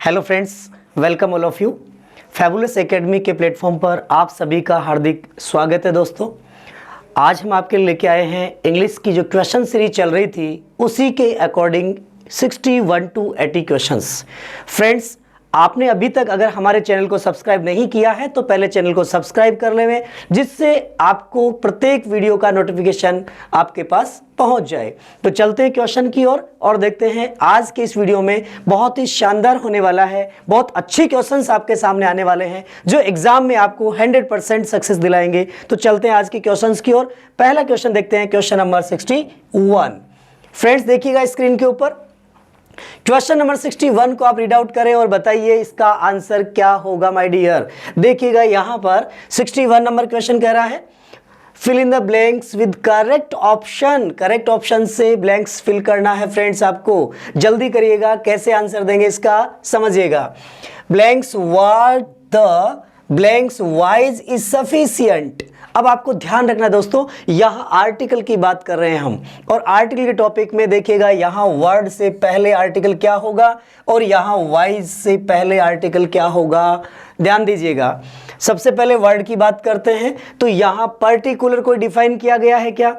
Hello friends, welcome all of you. Fabulous academy के platform पर आप सभी का हार्दिक स्वागत है। दोस्तों, आज हम आपके लिए लेके आए हैं इंग्लिश की जो क्वेश्चन सीरीज चल रही थी उसी के अकॉर्डिंग 61 to 80 क्वेश्चंस। फ्रेंड्स, आपने अभी तक अगर हमारे चैनल को सब्सक्राइब नहीं किया है तो पहले चैनल को सब्सक्राइब कर लें, जिससे आपको प्रत्येक वीडियो का नोटिफिकेशन आपके पास पहुंच जाए। तो चलते हैं क्वेश्चन की ओर और देखते हैं आज के इस वीडियो में बहुत ही शानदार होने वाला है। बहुत अच्छे क्वेश्चंस आपके सामने आने वाले हैं जो एग्जाम में आपको 100% सक्सेस दिलाएंगे। तो चलते हैं आज के क्वेश्चंस की ओर। पहला क्वेश्चन देखते हैं, क्वेश्चन नंबर 61। फ्रेंड्स, देखिएगा स्क्रीन के ऊपर क्वेश्चन नंबर 61 को आप रीड आउट करें और बताइए इसका आंसर क्या होगा माय डियर। देखिएगा यहां पर 61 नंबर क्वेश्चन कह रहा है fill in the blanks with correct option. Correct option से ब्लैंक्स फिल करना है फ्रेंड्स, आपको जल्दी करिएगा। कैसे आंसर देंगे इसका समझिएगा। Blanks what the blanks wise is sufficient. अब आपको ध्यान रखना दोस्तों, यहाँ आर्टिकल की बात कर रहे हैं हम, और आर्टिकल के टॉपिक में देखिएगा यहाँ वर्ड से पहले आर्टिकल क्या होगा और यहाँ वाइज से पहले आर्टिकल क्या होगा। ध्यान दीजिएगा। सबसे पहले वर्ड की बात करते हैं तो यहाँ पर्टिकुलर कोई डिफाइन किया गया है क्या?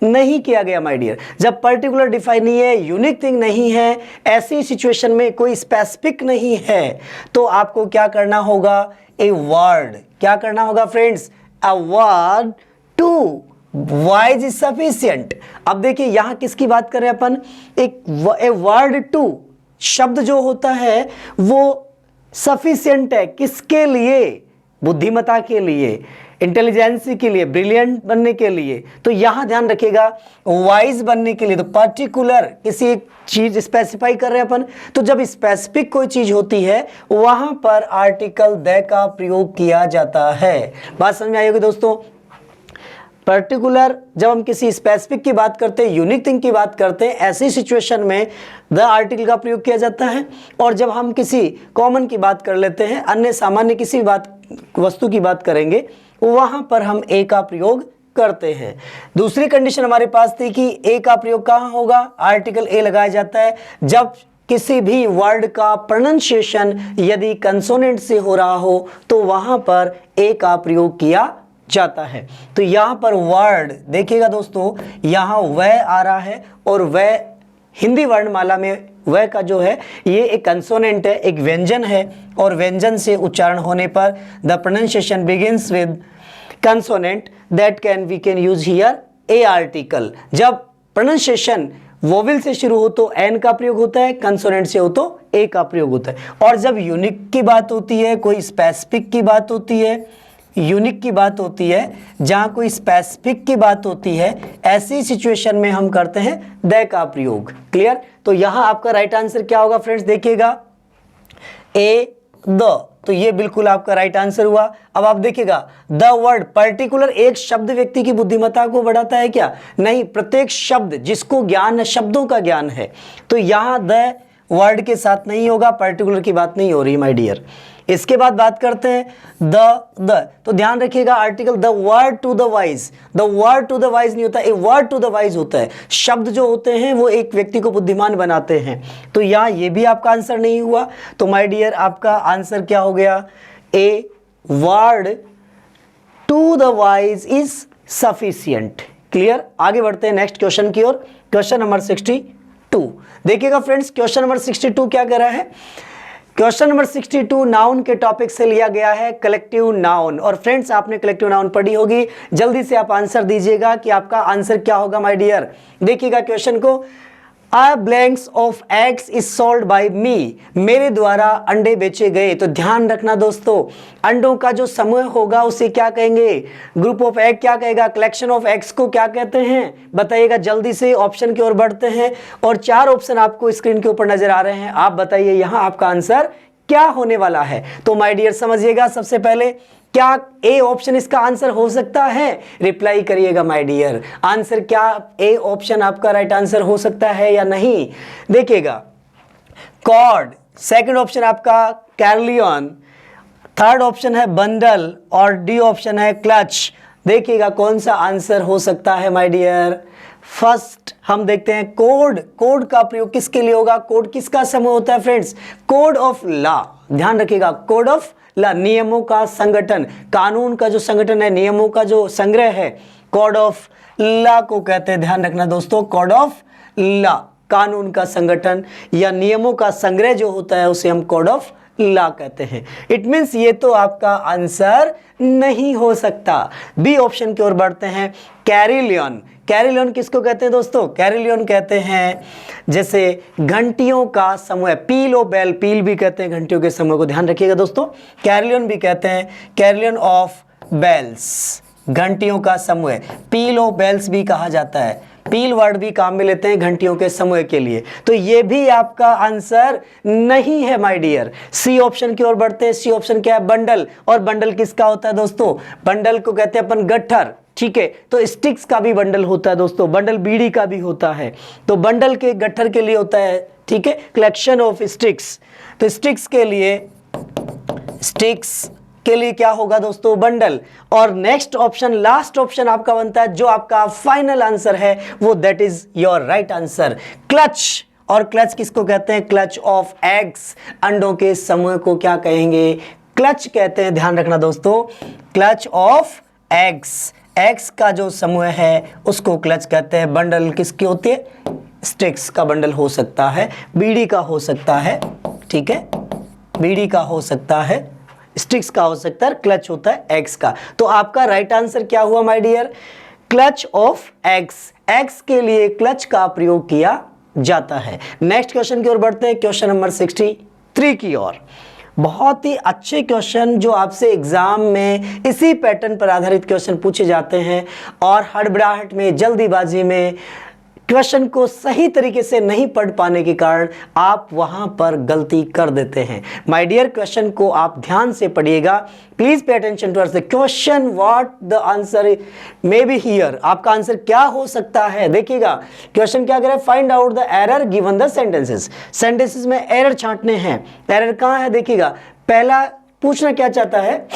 नहीं किया गया माय डियर। जब पर्टिकुलर डिफाइन नहीं है, यूनिक थिंग नहीं है, ऐसी सिचुएशन में कोई स्पेसिफिक नहीं है, तो आपको क्या करना होगा? A word. क्या करना होगा friends? A word to voice is sufficient। अब देखिए यहां किसकी बात कर रहे हैं अपन? ए वर्ड टू शब्द जो होता है वो सफिशिएंट है किसके लिए? बुद्धिमत्ता के लिए, इंटेलिजेंसी के लिए, ब्रिलियंट बनने के लिए। तो यहां ध्यान रखिएगा वाइज बनने के लिए। तो पर्टिकुलर किसी एक चीज स्पेसिफाई कर रहे हैं अपन, तो जब स्पेसिफिक कोई चीज होती है वहां पर आर्टिकल द का प्रयोग किया जाता है। बात समझ में आई होगी दोस्तों। पर्टिकुलर जब हम किसी स्पेसिफिक की बात करते हैं, यूनिक थिंग की बात करते हैं, ऐसी सिचुएशन में द आर्टिकल का प्रयोग किया जाता है। और जब हम किसी कॉमन की बात कर लेते हैं, अन्य सामान्य किसी बात वस्तु की बात करेंगे, वहां पर हम ए का प्रयोग करते हैं। दूसरी कंडीशन हमारे पास थी कि ए का प्रयोग कहां होगा? आर्टिकल ए लगाया जाता है जब किसी भी वर्ड का प्रोनाउंसिएशन यदि कंसोनेंट से हो रहा हो तो वहां पर ए का प्रयोग किया जाता है। तो यहां पर वर्ड देखिएगा दोस्तों, यहां वह आ रहा है और वह हिंदी वर्णमाला में वह का जो है ये एक कंसोनेंट है, एक व्यंजन है, और व्यंजन से उच्चारण होने पर the pronunciation begins with consonant that we can use here a article. जब प्रोनाउंसिएशन वोवेल से शुरू हो तो एन का प्रयोग होता है, कंसोनेंट से हो तो ए का प्रयोग होता है। और जब यूनिक की बात होती है, कोई स्पेसिफिक की बात होती है, यूनिक की बात होती है, जहां कोई स्पेसिफिक की बात होती है, ऐसी सिचुएशन में हम करते हैं द का प्रयोग। क्लियर? तो यहां आपका राइट आंसर क्या होगा फ्रेंड्स? देखिएगा ए द, तो ये बिल्कुल आपका राइट आंसर हुआ। अब आप देखिएगा द वर्ड पर्टिकुलर एक शब्द व्यक्ति की बुद्धिमत्ता को बढ़ाता है क्या? नहीं, प्रत्येक शब्द जिसको ज्ञान है, शब्दों का ज्ञान है, तो यहां द वर्ड के साथ नहीं होगा, पर्टिकुलर की बात नहीं हो रही माय डियर। इसके बाद बात करते हैं द तो ध्यान रखिएगा article the word to the wise. The word to the wise नहीं होता, a word to the wise होता है। शब्द जो होते हैं वो एक व्यक्ति को बुद्धिमान बनाते हैं। तो यहाँ ये भी आपका आंसर नहीं हुआ। तो माय डियर आपका आंसर क्या हो गया? A word to the wise is sufficient. Clear? आगे बढ़ते हैं नेक्स्ट क्वेश्चन की ओर। क्वेश्चन नंबर 62 देखिएगा फ्रेंड्स। क्वेश्चन नंबर 62 क्या कह रहा है? क्वेश्चन नंबर 62 नाउन के टॉपिक से लिया गया है, कलेक्टिव नाउन। और फ्रेंड्स, आपने कलेक्टिव नाउन पढ़ी होगी, जल्दी से आप आंसर दीजिएगा कि आपका आंसर क्या होगा माय डियर। देखिएगा क्वेश्चन को। A blanks of eggs is sold by me. मेरे द्वारा अंडे बेचे गए। तो ध्यान रखना दोस्तों, अंडों का जो समूह होगा उसे क्या कहेंगे? ग्रुप ऑफ एग क्या कहेगा? कलेक्शन ऑफ एग्स को क्या कहते हैं? बताइएगा जल्दी से। ऑप्शन की ओर बढ़ते हैं और 4 ऑप्शन आपको स्क्रीन के ऊपर नजर आ रहे हैं। आप बताइए यहां आपका आंसर क्या होने वाला है। तो माय डियर समझिएगा, सबसे पहले क्या ए ऑप्शन इसका आंसर हो सकता है? रिप्लाई करिएगा माय डियर। आंसर क्या ए ऑप्शन आपका राइट आंसर हो सकता है या नहीं? देखिएगा कॉर्ड, सेकंड ऑप्शन आपका कैरलियन, थर्ड ऑप्शन है बंडल और डी ऑप्शन है क्लच। देखिएगा कौन सा आंसर हो सकता है माय डियर? फर्स्ट हम देखते हैं कोड। कोड का प्रयोग किसके लिए होगा? कोड किसका समूह होता है फ्रेंड्स? Code of law. ध्यान रखिएगा, कोड ऑफ लॉ, नियमों का संगठन, कानून का जो संगठन है, नियमों का जो संग्रह है, कोड ऑफ लॉ को कहते हैं। ध्यान रखना दोस्तों, कोड ऑफ लॉ, कानून का संगठन या नियमों का संग्रह जो होता है उसे हम कोड ऑफ लॉ कहते हैं। इट मीन्स ये तो आपका आंसर नहीं हो सकता। बी ऑप्शन की ओर बढ़ते हैं, कैरिलियन। कैरिलियन किसको कहते हैं दोस्तों? कैरिलियन कहते हैं जैसे घंटियों का समूह, पील ओ बेल, पील भी कहते हैं घंटियों के समूह को। ध्यान रखिएगा दोस्तों, कैरिलियन भी कहते हैं, कैरिलियन ऑफ बेल्स, घंटियों का समूह, पील ओ बेल्स भी कहा जाता है। पील वर्ड भी काम में लेते हैं घंटियों के समूह के लिए। तो ये भी आपका आंसर नहीं है माय डियर। सी ऑप्शन की ओर बढ़ते हैं। सी ऑप्शन क्या है? बंडल। और बंडल किसका होता है दोस्तों? बंडल को कहते हैं अपन गट्ठर, ठीक है। तो स्टिक्स का भी बंडल होता है दोस्तों, बंडल बीड़ी का भी होता है। तो बंडल के गट्ठर के लिए होता है, ठीक है, कलेक्शन ऑफ स्टिक्स। तो स्टिक्स के लिए क्या होगा दोस्तों? बंडल। और नेक्स्ट ऑप्शन, लास्ट ऑप्शन आपका बनता है, जो आपका फाइनल आंसर है वो that is your right answer, clutch. और क्लच किसको कहते हैं? क्लच ऑफ एग्स, अंडों के समूह को क्या कहेंगे? क्लच कहते हैं। ध्यान रखना दोस्तों, क्लच ऑफ एग्स, एग्स का जो समूह है उसको क्लच कहते हैं। बंडल किसकी होती है? स्टिक्स का बंडल हो सकता है, बीड़ी का हो सकता है, ठीक है, बीड़ी का हो सकता है, स्टिक्स का हो सकता है, क्लच होता है एग्स का। तो आपका राइट आंसर क्या हुआ my dear? Clutch of eggs. Eggs के लिए क्लच का प्रयोग किया जाता है। नेक्स्ट क्वेश्चन की ओर बढ़ते हैं, क्वेश्चन नंबर 63 की ओर। बहुत ही अच्छे क्वेश्चन जो आपसे एग्जाम में इसी पैटर्न पर आधारित क्वेश्चन पूछे जाते हैं, और हड़बड़ाहट में, जल्दीबाजी में क्वेश्चन को सही तरीके से नहीं पढ़ पाने के कारण आप वहां पर गलती कर देते हैं। माय डियर, क्वेश्चन को आप ध्यान से पढ़िएगा। Please pay attention towards the question, what the answer may be here. आपका आंसर क्या हो सकता है? देखिएगा क्वेश्चन क्या करे, find out the error given the sentences. Sentences में एरर छांटने हैं। एरर कहां है? देखिएगा, पहला पूछना क्या चाहता है,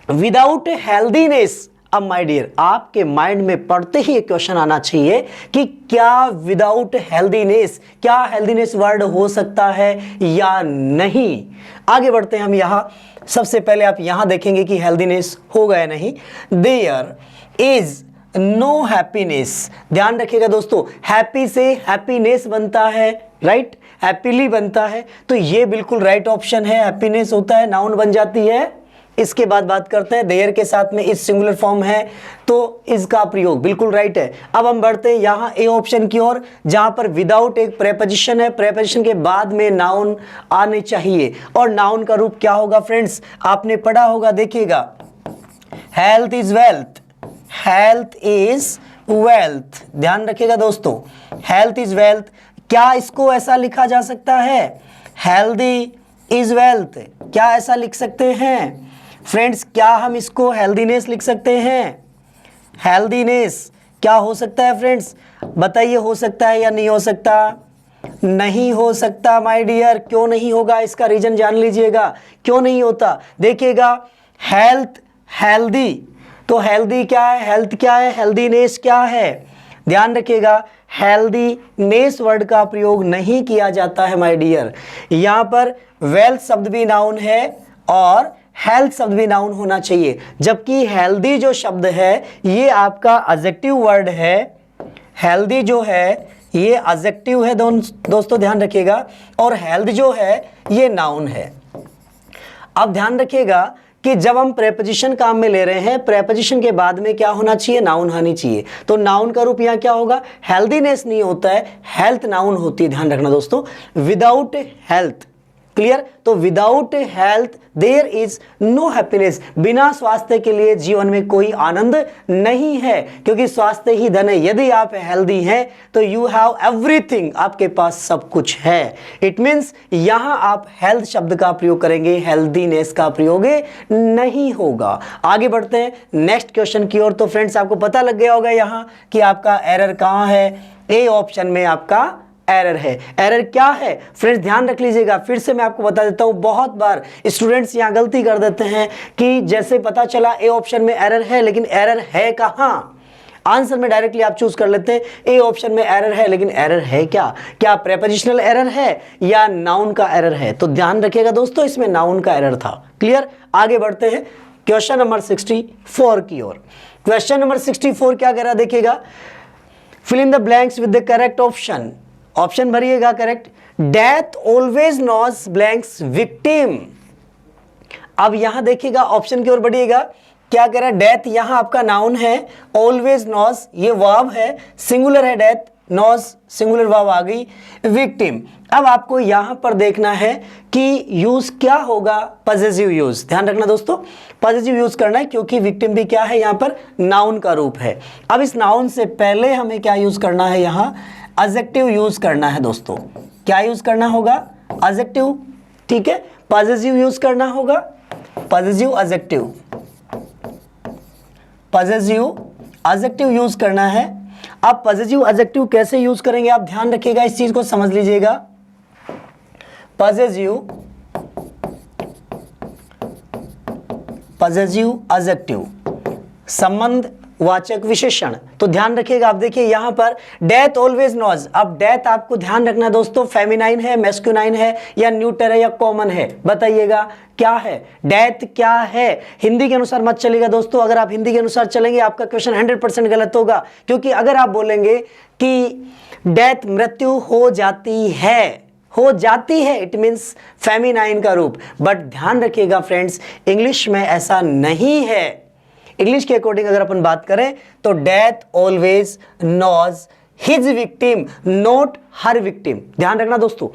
विदाउट हेल्दीनेस। अब माय डियर, आपके माइंड में पढ़ते ही एक क्वेश्चन आना चाहिए कि क्या विदाउट हेल्दीनेस, क्या हेल्दीनेस वर्ड हो सकता है या नहीं। आगे बढ़ते हैं हम। यहां सबसे पहले आप यहां देखेंगे कि हेल्दीनेस होगा या नहीं। There is no happiness. ध्यान रखिएगा दोस्तों, हैप्पी से हैप्पीनेस बनता है, राइट, हैप्पीली बनता है। तो ये बिल्कुल राइट ऑप्शन है, हैप्पीनेस होता है, नाउन बन जाती है। इसके बाद बात करते हैं, देयर के साथ में इस सिंगुलर फॉर्म है तो इसका प्रयोग बिल्कुल राइट है। अब हम बढ़ते हैं यहाँ ए ऑप्शन की ओर, जहां पर विदाउट एक प्रेपोजिशन है, प्रेपोजिशन के बाद में नाउन आने चाहिए। और नाउन का रूप क्या होगा फ्रेंड्स? आपने पढ़ा होगा, देखिएगा, health is wealth, health is wealth. ध्यान रखिएगा दोस्तों, हेल्थ इज वेल्थ। क्या इसको ऐसा लिखा जा सकता है? हेल्दी इज वेल्थ, क्या ऐसा लिख सकते हैं फ्रेंड्स? क्या हम इसको हेल्दीनेस लिख सकते हैं? हेल्दीनेस क्या हो सकता है फ्रेंड्स? बताइए, हो सकता है या नहीं हो सकता? नहीं हो सकता माय डियर। क्यों नहीं होगा? इसका रीजन जान लीजिएगा, क्यों नहीं होता। देखिएगा, हेल्थ, हेल्दी, तो हेल्दी क्या है? हेल्थ क्या है? हेल्दीनेस क्या है? ध्यान रखिएगा, हेल्दीनेस वर्ड का प्रयोग नहीं किया जाता है माय डियर। यहां पर वेल्थ शब्द भी नाउन है और हेल्थ शब्द भी नाउन होना चाहिए, जबकि हेल्दी जो शब्द है ये आपका एडजेक्टिव वर्ड है। हेल्दी जो है ये एडजेक्टिव है दोस्तों, ध्यान रखिएगा, और हेल्थ जो है ये नाउन है। अब ध्यान रखिएगा कि जब हम प्रेपोजिशन काम में ले रहे हैं, प्रेपोजिशन के बाद में क्या होना चाहिए? नाउन होनी चाहिए। तो नाउन का रूप यहाँ क्या होगा? हेल्दीनेस नहीं होता है, हेल्थ नाउन होती है। ध्यान रखना दोस्तों, विदाउट हेल्थ, क्लियर। तो without health there is no happiness. बिना स्वास्थ्य के लिए जीवन में कोई आनंद नहीं है, क्योंकि स्वास्थ्य ही धन है। यदि आप हेल्दी हैं तो यू हैव एवरीथिंग, आपके पास सब कुछ है। इट मीन्स यहां आप हेल्थ शब्द का प्रयोग करेंगे, हेल्दीनेस का प्रयोग नहीं होगा। आगे बढ़ते हैं नेक्स्ट क्वेश्चन की ओर। तो फ्रेंड्स, आपको पता लग गया होगा यहां कि आपका एरर कहां है। ए ऑप्शन में आपका एरर है। एरर क्या है फ्रेंड्स? ध्यान रख लीजिएगा, फिर से मैं आपको बता देता हूं। बहुत बार स्टूडेंट्स यहां गलती कर देते हैं कि जैसे पता चला ए ऑप्शन में एरर है, लेकिन एरर है कहां? आंसर में डायरेक्टली आप चूज कर लेते हैं। ए ऑप्शन में एरर है, लेकिन एरर है क्या प्रेपोजिशनल एरर है या नाउन का एरर है? तो ध्यान रखिएगा दोस्तों, इसमें नाउन का एरर था। क्लियर? आगे बढ़ते हैं क्वेश्चन नंबर 64 की ओर। क्वेश्चन नंबर 64 क्या कह रहा है देखिएगा, fill in the blanks with the correct option. Option भरिएगा correct. Death always knows blanks victim. अब यहां देखिएगा, ऑप्शन की ओर बढ़िएगा, क्या कह रहा है, डेथ यहां आपका नाउन है, ऑलवेज नॉज ये वर्ब है, सिंगुलर है डेथ, नॉज सिंगुलर वर्ब आ गई, विक्टिम। अब आपको यहां पर देखना है कि यूज क्या होगा, पॉजेसिव यूज। ध्यान रखना दोस्तों, पॉजेसिव यूज करना है, क्योंकि विक्टिम भी क्या है, यहां पर नाउन का रूप है। अब इस नाउन से पहले हमें क्या यूज करना है, यहां एडजेक्टिव यूज करना है दोस्तों। क्या यूज करना होगा, एडजेक्टिव। ठीक है, पॉजेसिव यूज करना होगा, possessive adjective, possessive adjective use करना है। अब पॉजेसिव एडजेक्टिव कैसे यूज करेंगे, आप ध्यान रखिएगा, इस चीज को समझ लीजिएगा। पॉजेसिव एडजेक्टिव, संबंध वाचक विशेषण। तो ध्यान रखिएगा, आप देखिए यहां पर डेथ ऑलवेज नॉज। अब डेथ आपको ध्यान रखना दोस्तों, फेमिनाइन है, मैस्कुलाइन है या न्यूटर है या कॉमन है, बताइएगा क्या है, डेथ क्या है। हिंदी के अनुसार मत चलेगा दोस्तों, अगर आप हिंदी के अनुसार चलेंगे आपका क्वेश्चन 100% गलत होगा, क्योंकि अगर आप बोलेंगे कि डेथ मृत्यु हो जाती है, इट मींस फेमिनाइन का रूप। बट ध्यान रखिएगा फ्रेंड्स, इंग्लिश में ऐसा नहीं है। इंग्लिश के अकॉर्डिंग अगर अपन बात करें तो death always knows his victim, not her victim. ध्यान रखना दोस्तों,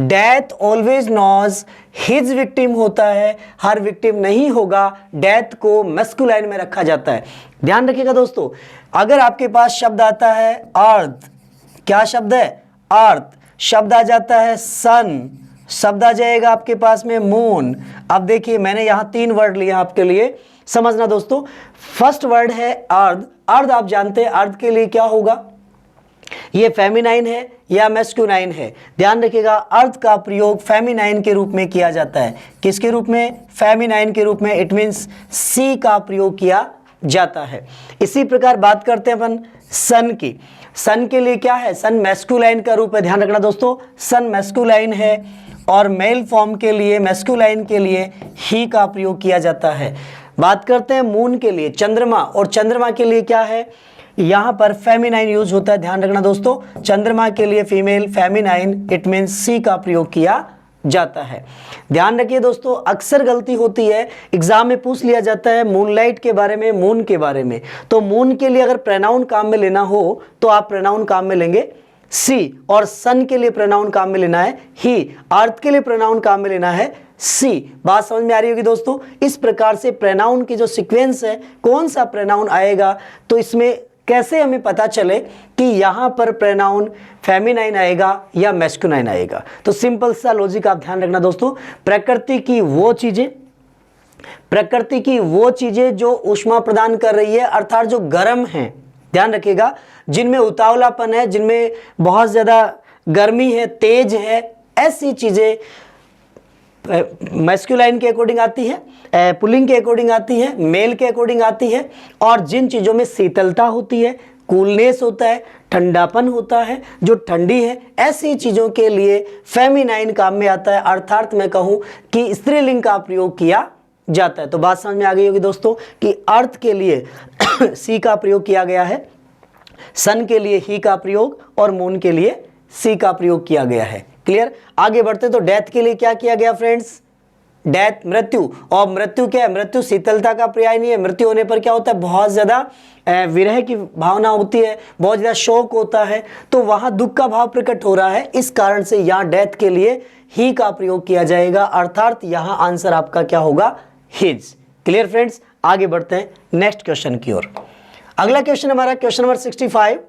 death always knows his victim होता है, हर विक्टिम नहीं होगा। डेथ को मैस्कुलाइन में रखा जाता है। ध्यान रखिएगा दोस्तों, अगर आपके पास शब्द आता है अर्थ, क्या शब्द है, अर्थ, शब्द आ जाता है सन, शब्द आ जाएगा आपके पास में मून। अब देखिए मैंने यहां 3 वर्ड लिया आपके लिए, समझना दोस्तों। फर्स्ट वर्ड है अर्थ। अर्थ आप जानते हैं अर्थ के लिए क्या होगा, ये फेमिनाइन है या मैस्कुलाइन है। ध्यान रखिएगा, अर्थ का प्रयोग फेमिनाइन के रूप में किया जाता है। किसके रूप में, फेमिनाइन के रूप में, इट मींस सी का प्रयोग किया जाता है। इसी प्रकार बात करते हैं अपन सन की। सन के लिए क्या है, सन मैस्कुलाइन का रूप है। ध्यान रखना दोस्तों, सन मैस्कुलाइन है और मेल फॉर्म के लिए, मैस्कुलाइन के लिए ही का प्रयोग किया जाता है। बात करते हैं मून के लिए, चंद्रमा, और चंद्रमा के लिए क्या है, यहां पर फेमिनाइन यूज होता है। ध्यान रखना दोस्तों, चंद्रमा के लिए female, feminine, it means she का प्रयोग किया जाता है। ध्यान रखिए दोस्तों, अक्सर गलती होती है, एग्जाम में पूछ लिया जाता है मूनलाइट के बारे में, मून के बारे में। तो मून के लिए अगर प्रोनाउन काम में लेना हो तो आप प्रोनाउन काम में लेंगे सी, और सन के लिए प्रोनाउन काम में लेना है ही, अर्थ के लिए प्रोनाउन काम में लेना है सी। बात समझ में आ रही होगी दोस्तों। इस प्रकार से प्रोनाउन की जो सीक्वेंस है, कौन सा प्रोनाउन आएगा, तो इसमें कैसे हमें पता चले कि यहां पर प्रोनाउन फेमिनाइन आएगा या मैस्कुलाइन आएगा। तो सिंपल सा लॉजिक आप ध्यान रखना दोस्तों, प्रकृति की वो चीजें जो ऊष्मा प्रदान कर रही है, अर्थात जो गर्म है, ध्यान रखिएगा, जिनमें उतावलापन है, जिनमें बहुत ज्यादा गर्मी है, तेज है, ऐसी चीजें मैस्कुलाइन के अकॉर्डिंग आती है, पुल्लिंग के अकॉर्डिंग आती है, मेल के अकॉर्डिंग आती है। और जिन चीज़ों में शीतलता होती है, कूलनेस होता है, ठंडापन होता है, जो ठंडी है, ऐसी चीज़ों के लिए फेमिनाइन काम में आता है, अर्थात मैं कहूँ कि स्त्रीलिंग का प्रयोग किया जाता है। तो बात समझ में आ गई होगी दोस्तों कि अर्थ के लिए सी का प्रयोग किया गया है, सन के लिए ही का प्रयोग और मून के लिए सी का प्रयोग किया गया है। क्लियर? आगे बढ़ते तो डेथ के लिए क्या किया गया फ्रेंड्स, डेथ मृत्यु, और मृत्यु क्या है, मृत्यु शीतलता का पर्याय नहीं है। मृत्यु होने पर क्या होता है, बहुत ज्यादा विरह की भावना होती है, बहुत ज्यादा शोक होता है, तो वहां दुख का भाव प्रकट हो रहा है। इस कारण से यहाँ डेथ के लिए ही का प्रयोग किया जाएगा, अर्थात यहाँ आंसर आपका क्या होगा, हिज। Clear friends? आगे बढ़ते हैं नेक्स्ट क्वेश्चन की ओर। अगला क्वेश्चन हमारा question number 65,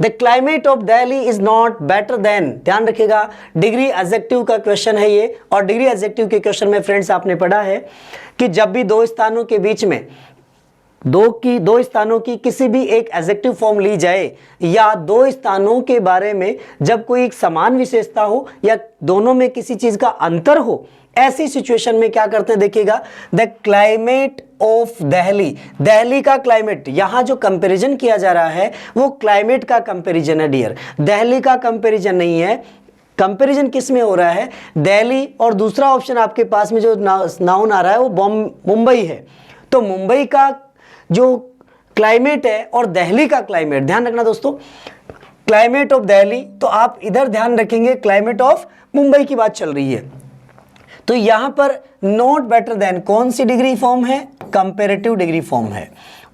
the climate of Delhi is not better then. ध्यान रखिएगा, डिग्री एडजेक्टिव का क्वेश्चन है ये, और डिग्री एडजेक्टिव के क्वेश्चन में फ्रेंड्स आपने पढ़ा है कि जब भी दो स्थानों के बीच में दो स्थानों की किसी भी एक एडजेक्टिव फॉर्म ली जाए, या दो स्थानों के बारे में जब कोई एक समान विशेषता हो या दोनों में किसी चीज का अंतर हो, ऐसी सिचुएशन में क्या करते हैं देखिएगा, the climate of Delhi, Delhi का क्लाइमेट, यहां जो कंपैरिजन किया जा रहा है वो क्लाइमेट का कंपैरिजन है डियर, दिल्ली का कंपैरिजन नहीं है। कंपैरिजन किस में हो रहा है, दिल्ली और दूसरा ऑप्शन आपके पास में जो नाउन आ रहा है वो मुंबई है। तो मुंबई का जो क्लाइमेट है और दिल्ली का क्लाइमेट, ध्यान रखना दोस्तों, क्लाइमेट ऑफ दिल्ली, तो आप इधर ध्यान रखेंगे क्लाइमेट ऑफ मुंबई की बात चल रही है। तो यहां पर नॉट बेटर देन कौन सी डिग्री फॉर्म है, कंपैरेटिव डिग्री फॉर्म है।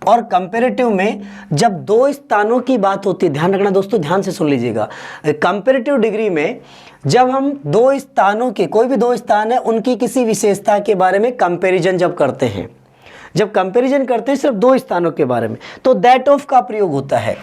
और कंपैरेटिव में जब दो स्थानों की बात होती है, ध्यान रखना दोस्तों, ध्यान से सुन लीजिएगा, कंपैरेटिव डिग्री में जब हम दो स्थानों के, कोई भी दो स्थान है उनकी किसी विशेषता के बारे में कंपैरिजन जब करते हैं, जब कंपैरिजन करते हैं सिर्फ दो स्थानों के बारे में, तो दैट ऑफ का प्रयोग होता है।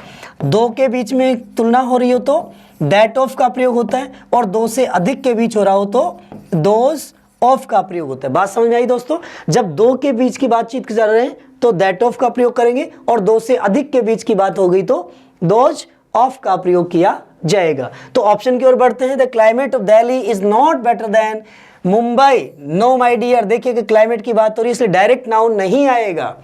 दो के बीच में तुलना हो रही हो तो दैट ऑफ का प्रयोग होता है, और दो से अधिक के बीच हो रहा हो तो दोज ऑफ का प्रयोग होता है। बात समझ में आई दोस्तों, जब दो के बीच की बातचीत कर रहे हैं तो दैट ऑफ का प्रयोग करेंगे, और दो से अधिक के बीच की बात हो गई तो दोज ऑफ का प्रयोग किया जाएगा। तो ऑप्शन की ओर बढ़ते हैं, the climate of Delhi is not better than Mumbai. No my dear, देखिए कि क्लाइमेट की बात हो रही है इसलिए डायरेक्ट नाउन नहीं आएगा।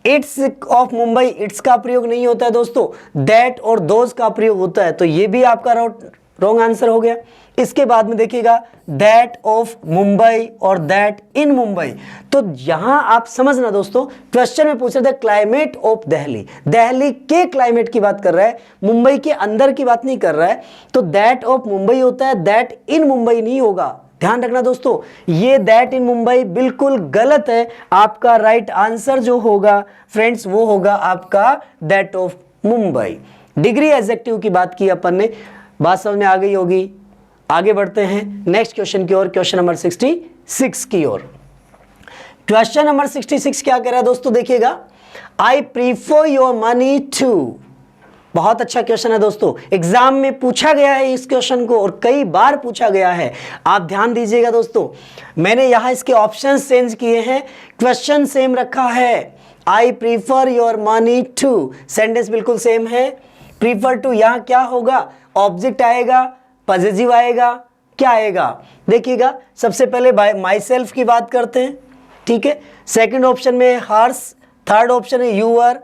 इट्स ऑफ मुंबई, इट्स का प्रयोग नहीं होता है दोस्तों, दैट और दोज का प्रयोग होता है। तो ये भी आपका रॉन्ग आंसर हो गया। इसके बाद में देखिएगा दैट ऑफ मुंबई और दैट इन मुंबई। तो यहां आप समझना दोस्तों, क्वेश्चन में पूछ रहे थे क्लाइमेट ऑफ दिल्ली, दिल्ली के क्लाइमेट की बात कर रहा है, मुंबई के अंदर की बात नहीं कर रहा है। तो दैट ऑफ मुंबई होता है, दैट इन मुंबई नहीं होगा। ध्यान रखना दोस्तों, ये दैट इन मुंबई बिल्कुल गलत है। आपका राइट आंसर जो होगा फ्रेंड्स वो होगा आपका that of Mumbai. Degree adjective की बात की अपन ने, बात समझ में आ गई होगी। आगे बढ़ते हैं नेक्स्ट क्वेश्चन की ओर, क्वेश्चन नंबर 66 की ओर। क्वेश्चन नंबर 66 क्या कह रहा है दोस्तों, देखिएगा, I prefer your money to. बहुत अच्छा क्वेश्चन है दोस्तों, एग्जाम में पूछा गया है इस क्वेश्चन को और कई बार पूछा गया है। आप ध्यान दीजिएगा दोस्तों, मैंने यहां इसके ऑप्शंस चेंज किए हैं, क्वेश्चन सेम रखा है। I prefer your money to, sentence बिल्कुल सेम है। प्रीफर टू यहां क्या होगा, ऑब्जेक्ट आएगा, पॉजिटिव आएगा, क्या आएगा देखिएगा। सबसे पहले माई सेल्फ की बात करते हैं, ठीक है। सेकंड ऑप्शन में हर्स, थर्ड ऑप्शन है यूअर,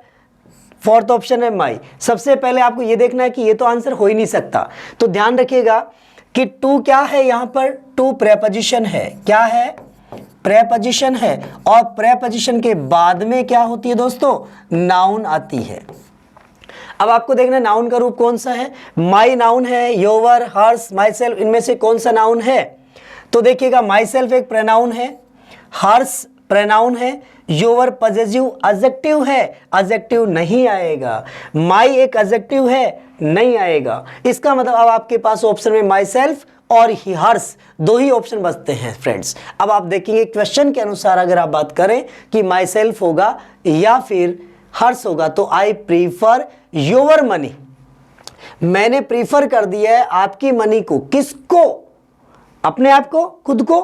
फोर्थ ऑप्शन है माई। सबसे पहले आपको ये देखना है कि ये तो आंसर हो ही नहीं सकता, तो ध्यान रखिएगा कि टू क्या है, यहां पर टू प्रेपोजिशन है। क्या है, प्रेपोजिशन है, और प्रेपोजिशन के बाद में क्या होती है दोस्तों, नाउन आती है। अब आपको देखना है नाउन का रूप कौन सा है, माई नाउन है, योवर, हर्स, माई सेल्फ, इनमें से कौन सा नाउन है। तो देखिएगा माई सेल्फ एक प्रोनाउन है, हर्स प्रोनाउन है, योवर पॉजेसिव एडजेक्टिव है, एडजेक्टिव नहीं आएगा। माई एक एडजेक्टिव है, नहीं आएगा। इसका मतलब अब आपके पास ऑप्शन में माई सेल्फ और हर्स दो ही ऑप्शन बचते हैं फ्रेंड्स। अब आप देखेंगे क्वेश्चन के अनुसार अगर आप बात करें कि माई सेल्फ होगा या फिर हर्स होगा, तो आई प्रीफर योर मनी, मैंने प्रीफर कर दिया है आपकी मनी को। किसको, अपने आप को, खुद को,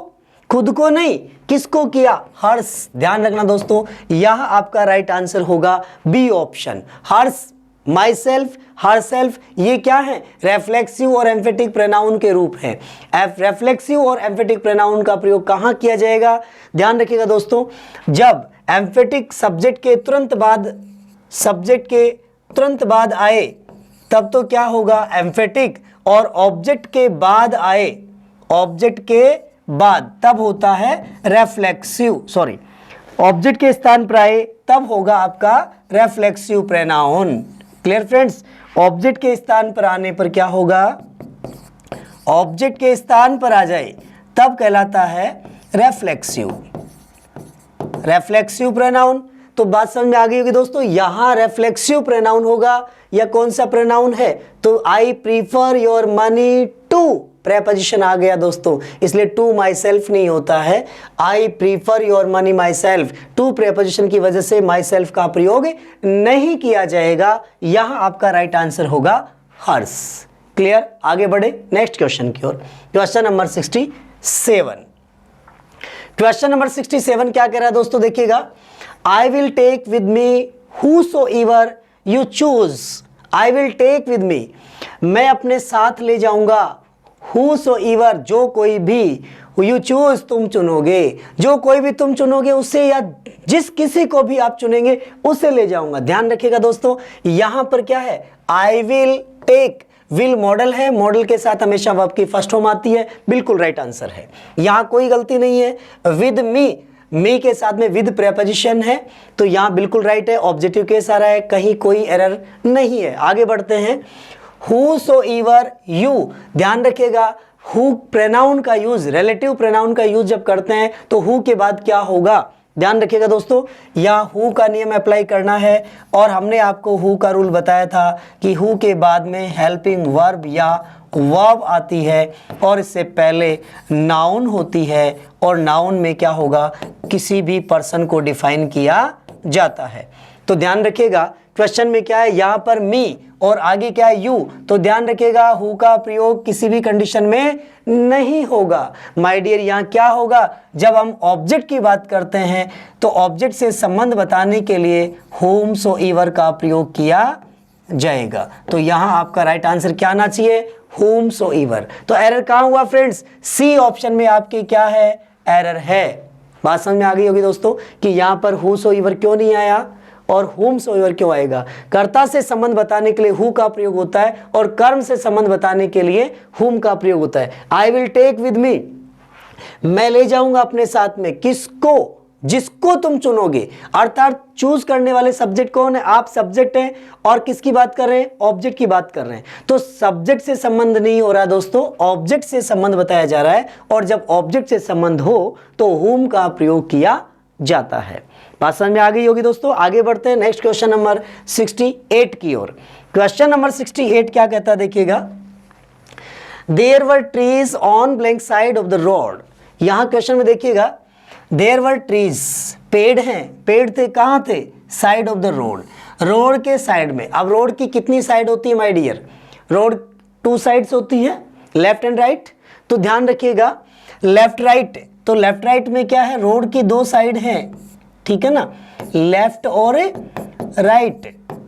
खुद को नहीं, किसको किया, हर्स। ध्यान रखना दोस्तों, यह आपका राइट आंसर होगा B option, hers, myself, herself. ये क्या है, रेफ्लेक्सिव और एम्फेटिक प्रोनाउन के रूप हैं। रेफ्लेक्सिव और एम्फेटिक प्रोनाउन का प्रयोग कहां किया जाएगा, ध्यान रखिएगा दोस्तों, जब एम्फेटिक सब्जेक्ट के तुरंत बाद आए तब तो क्या होगा एम्फेटिक, और ऑब्जेक्ट के बाद आए, ऑब्जेक्ट के बाद तब होता है रेफ्लेक्सिव, सॉरी ऑब्जेक्ट के स्थान पर आए तब होगा आपका रेफ्लेक्सिव प्रोनाउन। क्लियर फ्रेंड्स, ऑब्जेक्ट के स्थान पर आने पर क्या होगा, ऑब्जेक्ट के स्थान पर आ जाए तब कहलाता है रेफ्लेक्सिव, रेफ्लेक्सिव प्रोनाउन। तो बात समझ में आ गई होगी दोस्तों, यहां रेफ्लेक्सिव प्रोनाउन होगा या कौन सा प्रोनाउन है, तो I prefer your money to, preposition आ गया दोस्तों, इसलिए टू माई सेल्फ नहीं होता है, I prefer your money myself. To preposition की वजह से माई सेल्फ का प्रयोग नहीं किया जाएगा, यहां आपका राइट आंसर होगा हर्स। क्लियर, आगे बढ़े नेक्स्ट क्वेश्चन की ओर, क्वेश्चन नंबर 67। क्वेश्चन नंबर 67 क्या कह रहा है दोस्तों, देखिएगा, I will take with me whosoever you choose, I will take with me, मैं अपने साथ ले जाऊंगा whosoever जो कोई भी, you choose तुम चुनोगे, जो कोई भी तुम चुनोगे उसे, या जिस किसी को भी आप चुनेंगे उसे ले जाऊंगा। ध्यान रखिएगा दोस्तों, यहां पर क्या है, I will take, will modal है, मॉडल के साथ हमेशा वर्ब की फर्स्ट फॉर्म आती है, बिल्कुल राइट आंसर है, यहां कोई गलती नहीं है। विद मी के साथ में विद प्रेपोजिशन है तो यहां बिल्कुल राइट है, ऑब्जेक्टिव केस आ रहा है, कहीं कोई एरर नहीं है। आगे बढ़ते हैं, whosoever you, ध्यान रखिएगा हु प्रोनाउन का यूज, रिलेटिव प्रोनाउन का यूज जब करते हैं तो हु के बाद क्या होगा, ध्यान रखिएगा दोस्तों, या हु का नियम अप्लाई करना है। और हमने आपको हु का रूल बताया था कि हु के बाद में हेल्पिंग वर्ब या वर्ब आती है और इससे पहले नाउन होती है, और नाउन में क्या होगा, किसी भी पर्सन को डिफाइन किया जाता है। तो ध्यान रखिएगा क्वेश्चन में क्या है, यहाँ पर मी और आगे क्या है, यू, तो ध्यान रखिएगा हु का प्रयोग किसी भी कंडीशन में नहीं होगा। माय डियर, यहाँ क्या होगा, जब हम ऑब्जेक्ट की बात करते हैं तो ऑब्जेक्ट से संबंध बताने के लिए whomsoever का प्रयोग किया जाएगा। तो यहाँ आपका राइट आंसर क्या आना चाहिए, whomsoever। तो एरर कहाँ हुआ फ्रेंड्स, सी ऑप्शन में आपके क्या है, एरर है। बात समझ में आ गई होगी दोस्तों कि यहाँ पर whosoever क्यों नहीं आया और whomsoever क्यों आएगा। कर्ता से संबंध बताने के लिए हु का प्रयोग होता है और कर्म से संबंध बताने के लिए whom का प्रयोग होता है। I will take with me, मैं ले जाऊंगा अपने साथ में, किसको, जिसको तुम चुनोगे, अर्थात चूज करने वाले सब्जेक्ट कौन है, आप सब्जेक्ट हैं, और किसकी बात कर रहे हैं, ऑब्जेक्ट की बात कर रहे हैं। तो सब्जेक्ट से संबंध नहीं हो रहा है दोस्तों, ऑब्जेक्ट से संबंध बताया जा रहा है, और जब ऑब्जेक्ट से संबंध हो तो whom का प्रयोग किया जाता है। बात समझ में आ गई होगी दोस्तों। आगे बढ़ते हैं नेक्स्ट क्वेश्चन नंबर 68 की ओर। क्वेश्चन नंबर 68 क्या कहता है देखिएगा, there were trees on blank side of the road. यहां क्वेश्चन में देखिएगा, देयर वर ट्रीज, पेड़ हैं, पेड़ थे कहां थे, side of the road, road के साइड में। अब रोड की कितनी साइड होती है माय डियर, रोड 2 साइड्स होती है, लेफ्ट एंड राइट। तो ध्यान रखिएगा लेफ्ट राइट, तो लेफ्ट राइट में क्या है, रोड की 2 साइड हैं, ठीक है ना, लेफ्ट और राइट।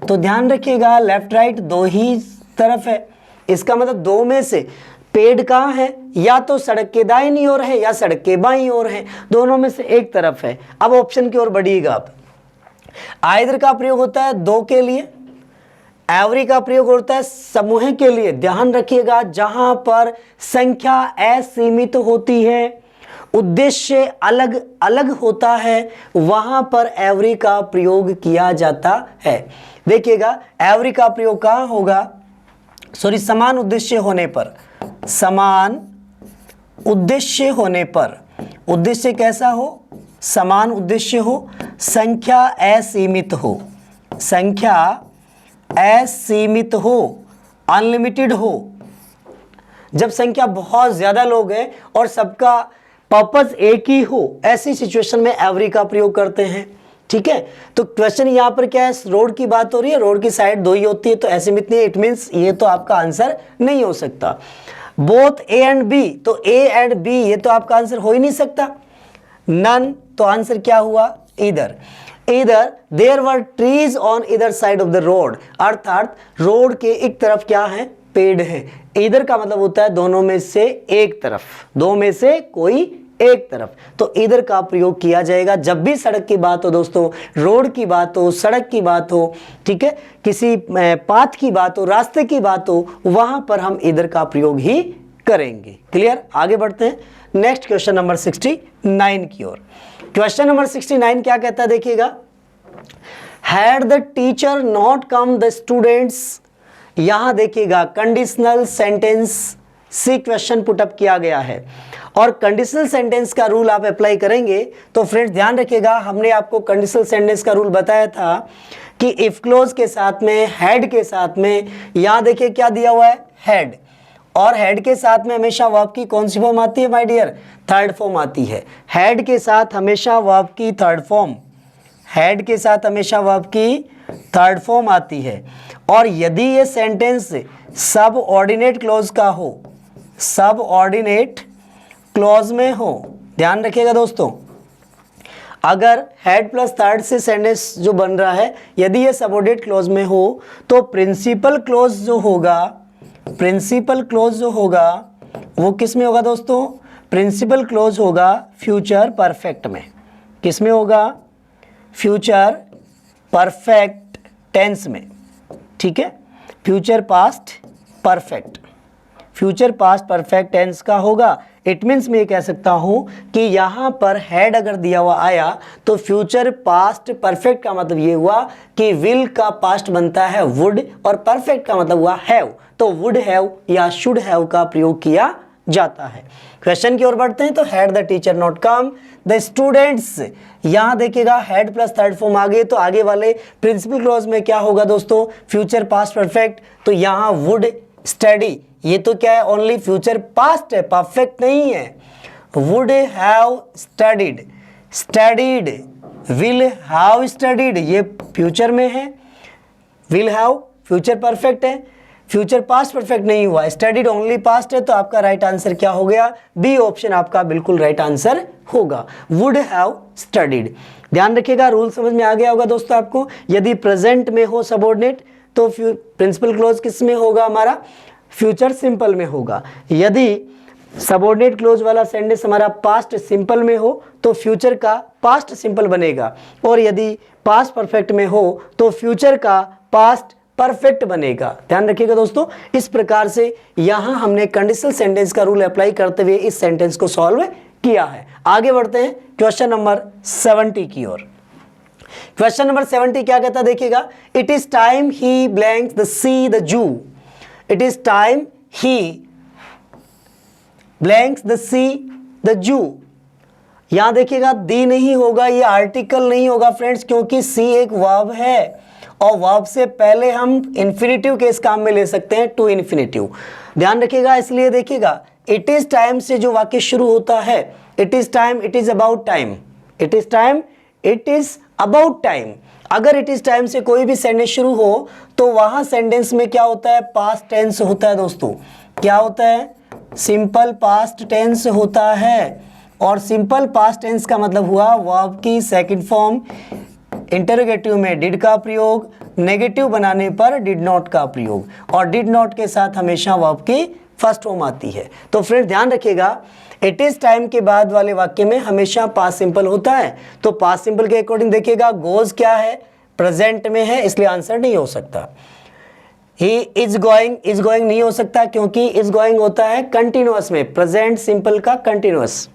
तो ध्यान रखिएगा लेफ्ट राइट 2 ही तरफ है, इसका मतलब 2 में से पेड़ कहाँ है, या तो सड़क के दाहिनी ओर है या सड़क के बाईं ओर है, दोनों में से एक तरफ है। अब ऑप्शन की ओर बढ़िएगा आप, आइदर का प्रयोग होता है 2 के लिए, एवरी का प्रयोग होता है समूह के लिए। ध्यान रखिएगा जहां पर संख्या असीमित होती है, उद्देश्य अलग अलग होता है, वहां पर एवरी का प्रयोग किया जाता है। देखिएगा एवरी का प्रयोग कहां होगा, सॉरी समान उद्देश्य होने पर, समान उद्देश्य होने पर, उद्देश्य कैसा हो, समान उद्देश्य हो, संख्या असीमित हो, संख्या असीमित हो, अनलिमिटेड हो। जब संख्या बहुत ज्यादा लोग हैं और सबका पर्पस एक ही हो, ऐसी सिचुएशन में एवरी का प्रयोग करते हैं, ठीक है। तो क्वेश्चन यहाँ पर क्या है, रोड की बात हो रही है, रोड की साइड 2 ही होती है, तो असीमित नहीं, इट मींस ये तो आपका आंसर नहीं हो सकता। बोथ ए एंड बी, तो ए एंड बी ये तो आपका आंसर हो ही नहीं सकता। नन, तो आंसर क्या हुआ, इधर। इधर देयर वर ट्रीज ऑन इधर साइड ऑफ द रोड, अर्थात रोड के एक तरफ क्या है, पेड़ है। इधर का मतलब होता है दोनों में से एक तरफ, 2 में से कोई एक तरफ, तो इधर का प्रयोग किया जाएगा जब भी सड़क की बात हो दोस्तों, रोड की बात हो, सड़क की बात हो, ठीक है, किसी पाथ की बात हो, रास्ते की बात हो, वहां पर हम इधर का प्रयोग ही करेंगे। क्लियर। आगे बढ़ते हैं नेक्स्ट क्वेश्चन नंबर 69 की ओर। क्वेश्चन नंबर 69 क्या कहता है देखिएगा, had the teacher not come the students. यहां देखिएगा कंडीशनल सेंटेंस से क्वेश्चन पुटअप किया गया है, और कंडीशनल सेंटेंस का रूल आप अप्लाई करेंगे तो फ्रेंड्स ध्यान रखिएगा, हमने आपको कंडीशनल सेंटेंस का रूल बताया था कि इफ क्लोज के साथ में, हेड के साथ में, यहां देखिए क्या दिया हुआ है, हेड, और हेड के साथ में हमेशा वर्ब की कौन सी फॉर्म आती है माय डियर, थर्ड फॉर्म आती है। हेड के साथ हमेशा वर्ब की थर्ड फॉर्म, हेड के साथ हमेशा वर्ब की थर्ड फॉर्म आती है। और यदि ये सेंटेंस सब ऑर्डिनेट क्लॉज का हो, सब ऑर्डिनेट क्लॉज में हो, ध्यान रखिएगा दोस्तों, अगर हेड प्लस थर्ड से सेंटेंस जो बन रहा है यदि ये सबऑर्डिनेट क्लॉज में हो तो प्रिंसिपल क्लॉज जो होगा, प्रिंसिपल क्लॉज जो होगा वो किस में होगा दोस्तों? प्रिंसिपल क्लोज होगा फ्यूचर परफेक्ट में। किस में होगा? फ्यूचर परफेक्ट टेंस में। ठीक है, future past perfect, future past perfect tense का होगा। इट मीन्स मैं ये कह सकता हूं कि यहां पर हैड अगर दिया हुआ आया तो फ्यूचर पास्ट परफेक्ट का मतलब ये हुआ कि विल का पास्ट बनता है वुड और परफेक्ट का मतलब हुआ हैव, तो वुड हैव या शुड हैव का प्रयोग किया जाता है। क्वेश्चन की ओर बढ़ते हैं। तो had the teacher not come the students, यहां देखिएगा हैड प्लस थर्ड फॉर्म आ गए तो आगे वाले प्रिंसिपल क्लॉज में क्या होगा दोस्तों? फ्यूचर पास्ट परफेक्ट, तो यहां वुड स्टडी, ये तो क्या है? ओनली फ्यूचर पास्ट है, परफेक्ट नहीं है। Would have studied, studied, will have studied, ये फ्यूचर में है। विल हैव फ्यूचर परफेक्ट है, फ्यूचर पास्ट परफेक्ट नहीं हुआ, स्टडीड ओनली पास्ट है, तो आपका राइट आंसर क्या हो गया? बी ऑप्शन आपका बिल्कुल राइट आंसर होगा, वुड हैव स्टडीड। ध्यान रखिएगा, रूल समझ में आ गया होगा दोस्तों आपको। यदि प्रेजेंट में हो सबऑर्डिनेट तो प्रिंसिपल क्लोज किस में होगा? हमारा फ्यूचर सिंपल में होगा। यदि सबऑर्डिनेट क्लोज वाला सेंटेंस हमारा पास्ट सिंपल में हो तो फ्यूचर का पास्ट सिंपल बनेगा, और यदि पास्ट परफेक्ट में हो तो फ्यूचर का पास्ट परफेक्ट बनेगा। ध्यान रखिएगा दोस्तों, इस प्रकार से यहां हमने कंडीशनल सेंटेंस का रूल अप्लाई करते हुए इस सेंटेंस को सॉल्व किया है। आगे बढ़ते हैं क्वेश्चन नंबर 70 की ओर। क्वेश्चन नंबर 70 क्या कहता है देखिएगा, it is time he blanks the see the zoo, it is time he blanks the see the zoo. यहां देखिएगा दी नहीं होगा, ये आर्टिकल नहीं होगा फ्रेंड्स, क्योंकि सी एक वर्ब है और वर्ब से पहले हम इन्फिनिटिव के इस काम में ले सकते हैं टू इन्फिनिटिव। ध्यान रखिएगा, इसलिए देखिएगा इट इज टाइम से जो वाक्य शुरू होता है, it is time, it is about time, it is time, it is about time. अगर इट इज टाइम से कोई भी सेंटेंस शुरू हो तो वहां सेंटेंस में क्या होता है? पास्ट टेंस होता है दोस्तों। क्या होता है? सिंपल पास्ट टेंस होता है, और सिंपल पास्ट टेंस का मतलब हुआ वर्ब की सेकंड फॉर्म। इंटरोगेटिव में डिड का प्रयोग, नेगेटिव बनाने पर डिड नॉट का प्रयोग, और डिड नॉट के साथ हमेशा वर्ब की फर्स्ट फॉर्म आती है। तो फ्रेंड ध्यान रखिएगा, इट इज टाइम के बाद वाले वाक्य में हमेशा पास्ट सिंपल होता है। तो पास्ट सिंपल के अकॉर्डिंग देखिएगा गोज क्या है? प्रेजेंट में है, इसलिए आंसर नहीं हो सकता। ही इज गोइंग नहीं हो सकता क्योंकि इज गोइंग होता है कंटिन्यूअस में, प्रेजेंट सिंपल का कंटिन्यूअस।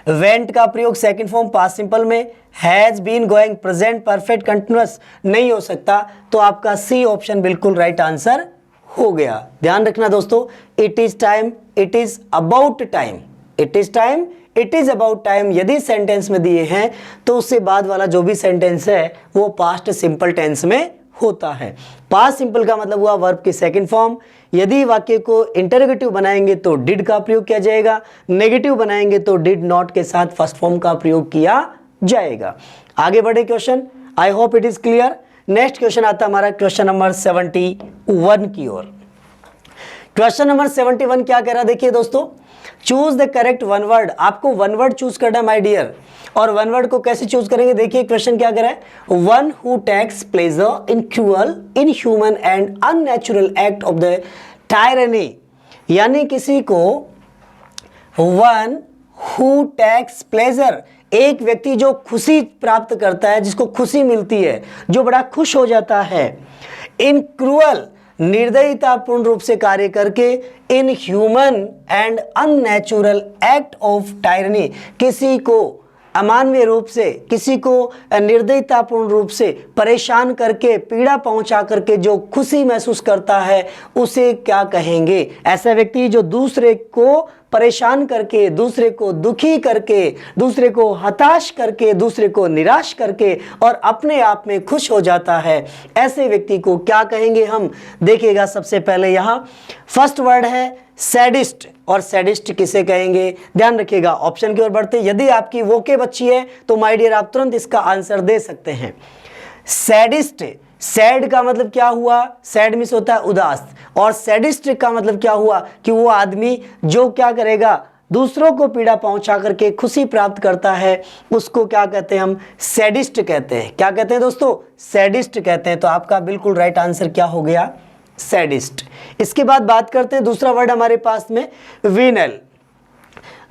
वेंट का प्रयोग सेकंड फॉर्म पास्ट सिंपल में, has been going present perfect continuous नहीं हो सकता, तो आपका सी ऑप्शन बिल्कुल राइट आंसर हो गया। ध्यान रखना दोस्तों, it is time, it is about time, it is time, it is about time यदि सेंटेंस में दिए हैं तो उससे बाद वाला जो भी सेंटेंस है वो पास्ट सिंपल टेंस में होता है। पास्ट सिंपल का मतलब हुआ वर्ब की सेकंड फॉर्म। यदि वाक्य को इंटरोगेटिव बनाएंगे तो डिड का प्रयोग किया जाएगा, नेगेटिव बनाएंगे तो डिड नॉट के साथ फर्स्ट फॉर्म का प्रयोग किया जाएगा। आगे बढ़े question, I hope it is clear. Next question आता है हमारा क्वेश्चन नंबर 71 की ओर। क्वेश्चन नंबर 71 क्या कह रहा है देखिए दोस्तों, choose the correct one word. आपको वन वर्ड चूज करना है माय डियर, और वन वर्ड को कैसे चूज करेंगे देखिए क्वेश्चन क्या कह रहा है, one who takes pleasure in cruel, inhuman and unnatural act of the tyranny, यानी किसी को वन हु टेक्स प्लेजर, एक व्यक्ति जो खुशी प्राप्त करता है, जिसको खुशी मिलती है, जो बड़ा खुश हो जाता है, इन क्रूअल निर्दयतापूर्ण रूप से कार्य करके, in human and unnatural act of tyranny, किसी को अमानवीय रूप से, किसी को निर्दयतापूर्ण रूप से परेशान करके, पीड़ा पहुंचा करके जो खुशी महसूस करता है उसे क्या कहेंगे? ऐसा व्यक्ति जो दूसरे को परेशान करके, दूसरे को दुखी करके, दूसरे को हताश करके, दूसरे को निराश करके और अपने आप में खुश हो जाता है, ऐसे व्यक्ति को क्या कहेंगे हम? देखिएगा सबसे पहले यहाँ फर्स्ट वर्ड है सैडिस्ट, और सैडिस्ट किसे कहेंगे? ध्यान रखिएगा, ऑप्शन की ओर बढ़ते। यदि आपकी वोकेब अच्छी है तो माय डियर आप तुरंत इसका आंसर दे सकते हैं। सैडिस्ट, सैड का मतलब क्या हुआ? सैड मीन्स होता है उदास, और सैडिस्ट का मतलब क्या हुआ कि वो आदमी जो क्या करेगा, दूसरों को पीड़ा पहुंचा करके खुशी प्राप्त करता है, उसको क्या कहते हैं हम? सैडिस्ट कहते हैं। क्या कहते हैं दोस्तों? सैडिस्ट कहते हैं। तो आपका बिल्कुल राइट आंसर क्या हो गया? सैडिस्ट। इसके बाद बात करते हैं दूसरा वर्ड हमारे पास में वीनल,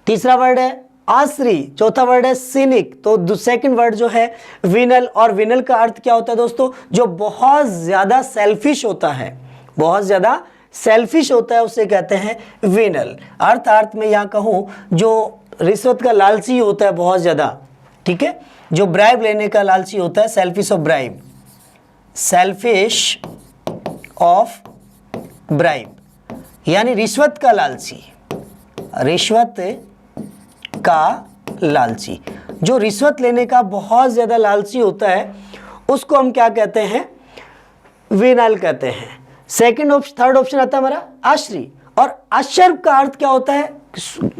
तीसरा वर्ड है आसरी, चौथा वर्ड है सिनिक। तो सेकंड वर्ड जो है वीनल, और वीनल का अर्थ क्या होता है दोस्तों, जो बहुत ज्यादा सेल्फिश होता है, बहुत ज्यादा सेल्फिश होता है उसे कहते हैं वीनल। अर्थ में यहां कहूं जो रिश्वत का लालची होता है बहुत ज्यादा, ठीक है, जो ब्राइब लेने का लालची होता है, selfish of bribe, selfish of bribe यानी रिश्वत का लालची, रिश्वत का लालची, जो रिश्वत लेने का बहुत ज्यादा लालची होता है उसको हम क्या कहते हैं, वीनल कहते हैं। थर्ड ऑप्शन आता है हमारा आश्री, और आश्चर्य का अर्थ क्या होता है,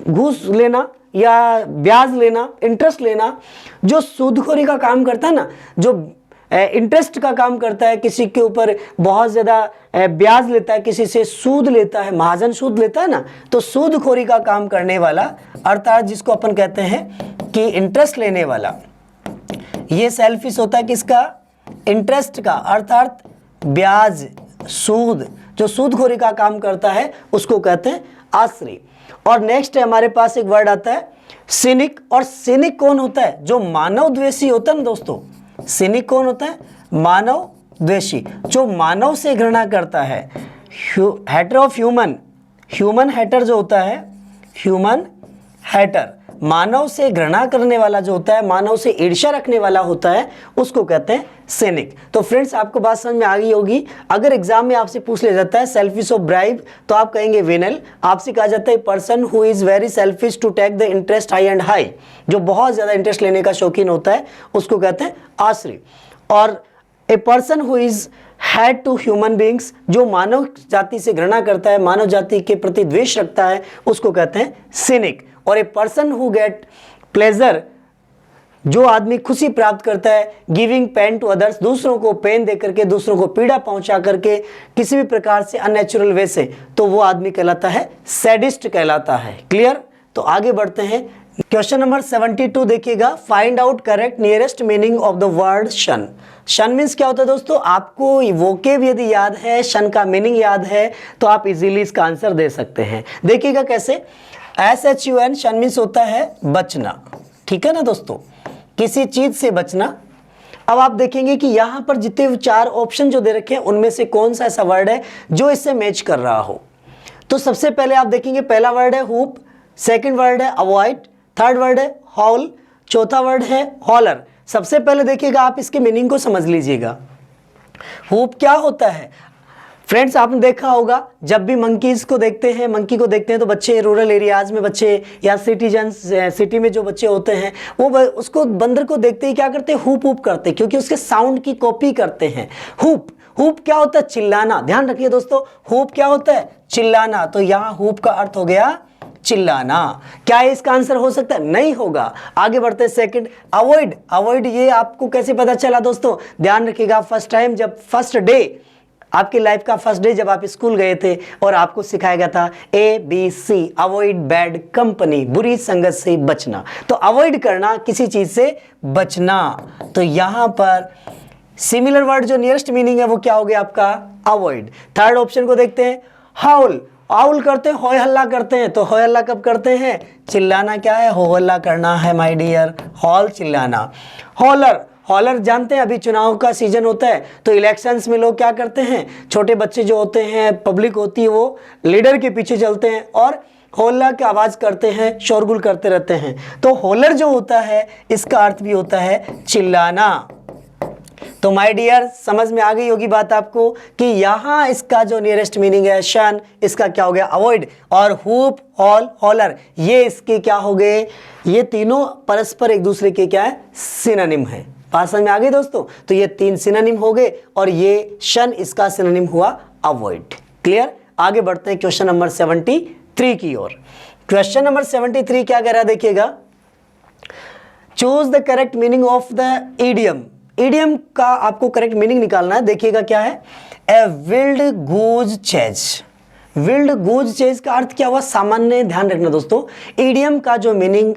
घूस लेना या ब्याज लेना, इंटरेस्ट लेना, जो सूदखोरी का काम करता है ना, जो इंटरेस्ट का काम करता है, किसी के ऊपर बहुत ज़्यादा ब्याज लेता है, किसी से सूद लेता है, महाजन सूद लेता है ना, तो सूदखोरी का काम करने वाला, अर्थात जिसको अपन कहते हैं कि इंटरेस्ट लेने वाला, ये सेल्फिश होता है किसका, इंटरेस्ट का, अर्थात ब्याज, सूद, जो सूदखोरी का काम करता है उसको कहते हैं आश्री। और नेक्स्ट है हमारे पास एक वर्ड आता है सिनिक, और सिनिक कौन होता है, जो मानव द्वेषी होता है ना दोस्तों, सिनिक कौन होता है, मानव द्वेषी, जो मानव से घृणा करता है, hater of human, human hater जो होता है, ह्यूमन हेटर, मानव से घृणा करने वाला जो होता है, मानव से ईर्ष्या रखने वाला होता है, उसको कहते हैं सिनिक। तो फ्रेंड्स आपको बात समझ में आ गई होगी। अगर एग्जाम में आपसे पूछ लिया जाता है सेल्फिश ऑफ ब्राइब तो आप कहेंगे विनल। आपसे कहा जाता है person who is very selfish to take the interest high and high, जो बहुत ज्यादा इंटरेस्ट लेने का शौकीन होता है उसको कहते हैं आश्री। और a person who is hate to human beings, जो मानव जाति से घृणा करता है, मानव जाति के प्रति द्वेष रखता है, उसको कहते हैं सिनिक। और a person who get pleasure, जो आदमी खुशी प्राप्त करता है, गिविंग पेन टू अदर्स, दूसरों को पेन दे करके, दूसरों को पीड़ा पहुंचा करके किसी भी प्रकार से अननेचुरल वे से, तो वो आदमी कहलाता है सैडिस्ट कहलाता है। क्लियर? तो आगे बढ़ते हैं। क्वेश्चन नंबर 72 देखिएगा, find out correct nearest meaning of the word शन। शन मीन्स क्या होता है दोस्तों, आपको वोकेब यदि याद है, शन का मीनिंग याद है, तो आप इजीली इसका आंसर दे सकते हैं। देखिएगा कैसे, SHUN, शन मीन्स होता है बचना, ठीक है ना दोस्तों, किसी चीज से बचना। अब आप देखेंगे कि यहां पर जितने चार ऑप्शन जो दे रखे हैं उनमें से कौन सा ऐसा वर्ड है जो इससे मैच कर रहा हो। तो सबसे पहले आप देखेंगे पहला वर्ड है हुप, सेकंड वर्ड है अवॉइड, थर्ड वर्ड है हॉल, चौथा वर्ड है हॉलर। सबसे पहले देखिएगा आप इसके मीनिंग को समझ लीजिएगा। हुप क्या होता है फ्रेंड्स, आपने देखा होगा जब भी मंकीज को देखते हैं, मंकी को देखते हैं तो बच्चे रूरल एरियाज में बच्चे या सिटी में जो बच्चे होते हैं वो उसको बंदर को देखते ही क्या करते हैं, हुप हुप करते हैं, क्योंकि उसके साउंड की कॉपी करते हैं। हुप, हुप क्या होता है, चिल्लाना। ध्यान रखिए दोस्तों, हुप क्या होता है, चिल्लाना। तो यहाँ हुप का अर्थ हो गया चिल्लाना। क्या इसका आंसर हो सकता है? नहीं होगा। आगे बढ़ते हैं सेकंड, अवॉइड। अवॉइड ये आपको कैसे पता चला दोस्तों, ध्यान रखिएगा, फर्स्ट टाइम जब फर्स्ट डे आपकी लाइफ का फर्स्ट डे जब आप स्कूल गए थे और आपको सिखाया गया था ABC, अवॉइड बैड कंपनी, बुरी संगत से बचना। तो अवॉइड करना, किसी चीज से बचना। तो यहां पर सिमिलर वर्ड जो नियरेस्ट मीनिंग है वो क्या हो गया आपका, अवॉइड। थर्ड ऑप्शन को देखते हैं, हाउल। आउल करते हैं, होय हल्ला करते हैं। तो होय हल्ला कब करते हैं, चिल्लाना क्या है, हो हल्ला करना है माय डियर, हॉल चिल्लाना। हॉलर, हॉलर जानते हैं अभी चुनाव का सीजन होता है तो इलेक्शंस में लोग क्या करते हैं, छोटे बच्चे जो होते हैं, पब्लिक होती है, वो लीडर के पीछे चलते हैं और होल्ला की आवाज करते हैं, शोरगुल करते रहते हैं। तो होलर जो होता है इसका अर्थ भी होता है चिल्लाना। तो माय डियर समझ में आ गई होगी बात आपको कि यहां इसका जो नियरेस्ट मीनिंग है शन, इसका क्या हो गया अवॉइड, और हुप, हॉल, हॉलर ये इसके क्या हो गए, ये तीनों परस्पर एक दूसरे के क्या है, सिनोनिम है। बात समझ में आ गई दोस्तों। तो ये तीन सिनोनिम हो गए और ये शन इसका सिनोनिम हुआ अवॉइड। क्लियर? आगे बढ़ते हैं क्वेश्चन नंबर 73 की ओर। क्वेश्चन नंबर 73 क्या कह रहा है देखिएगा, choose the correct meaning of the idiom. Idiom का आपको करेक्ट मीनिंग निकालना है। देखिएगा क्या है, ए विल्ड गूज चेज। विल्ड गूज चेज का अर्थ क्या हुआ, सामान्य। ध्यान रखना दोस्तों, ईडियम का जो मीनिंग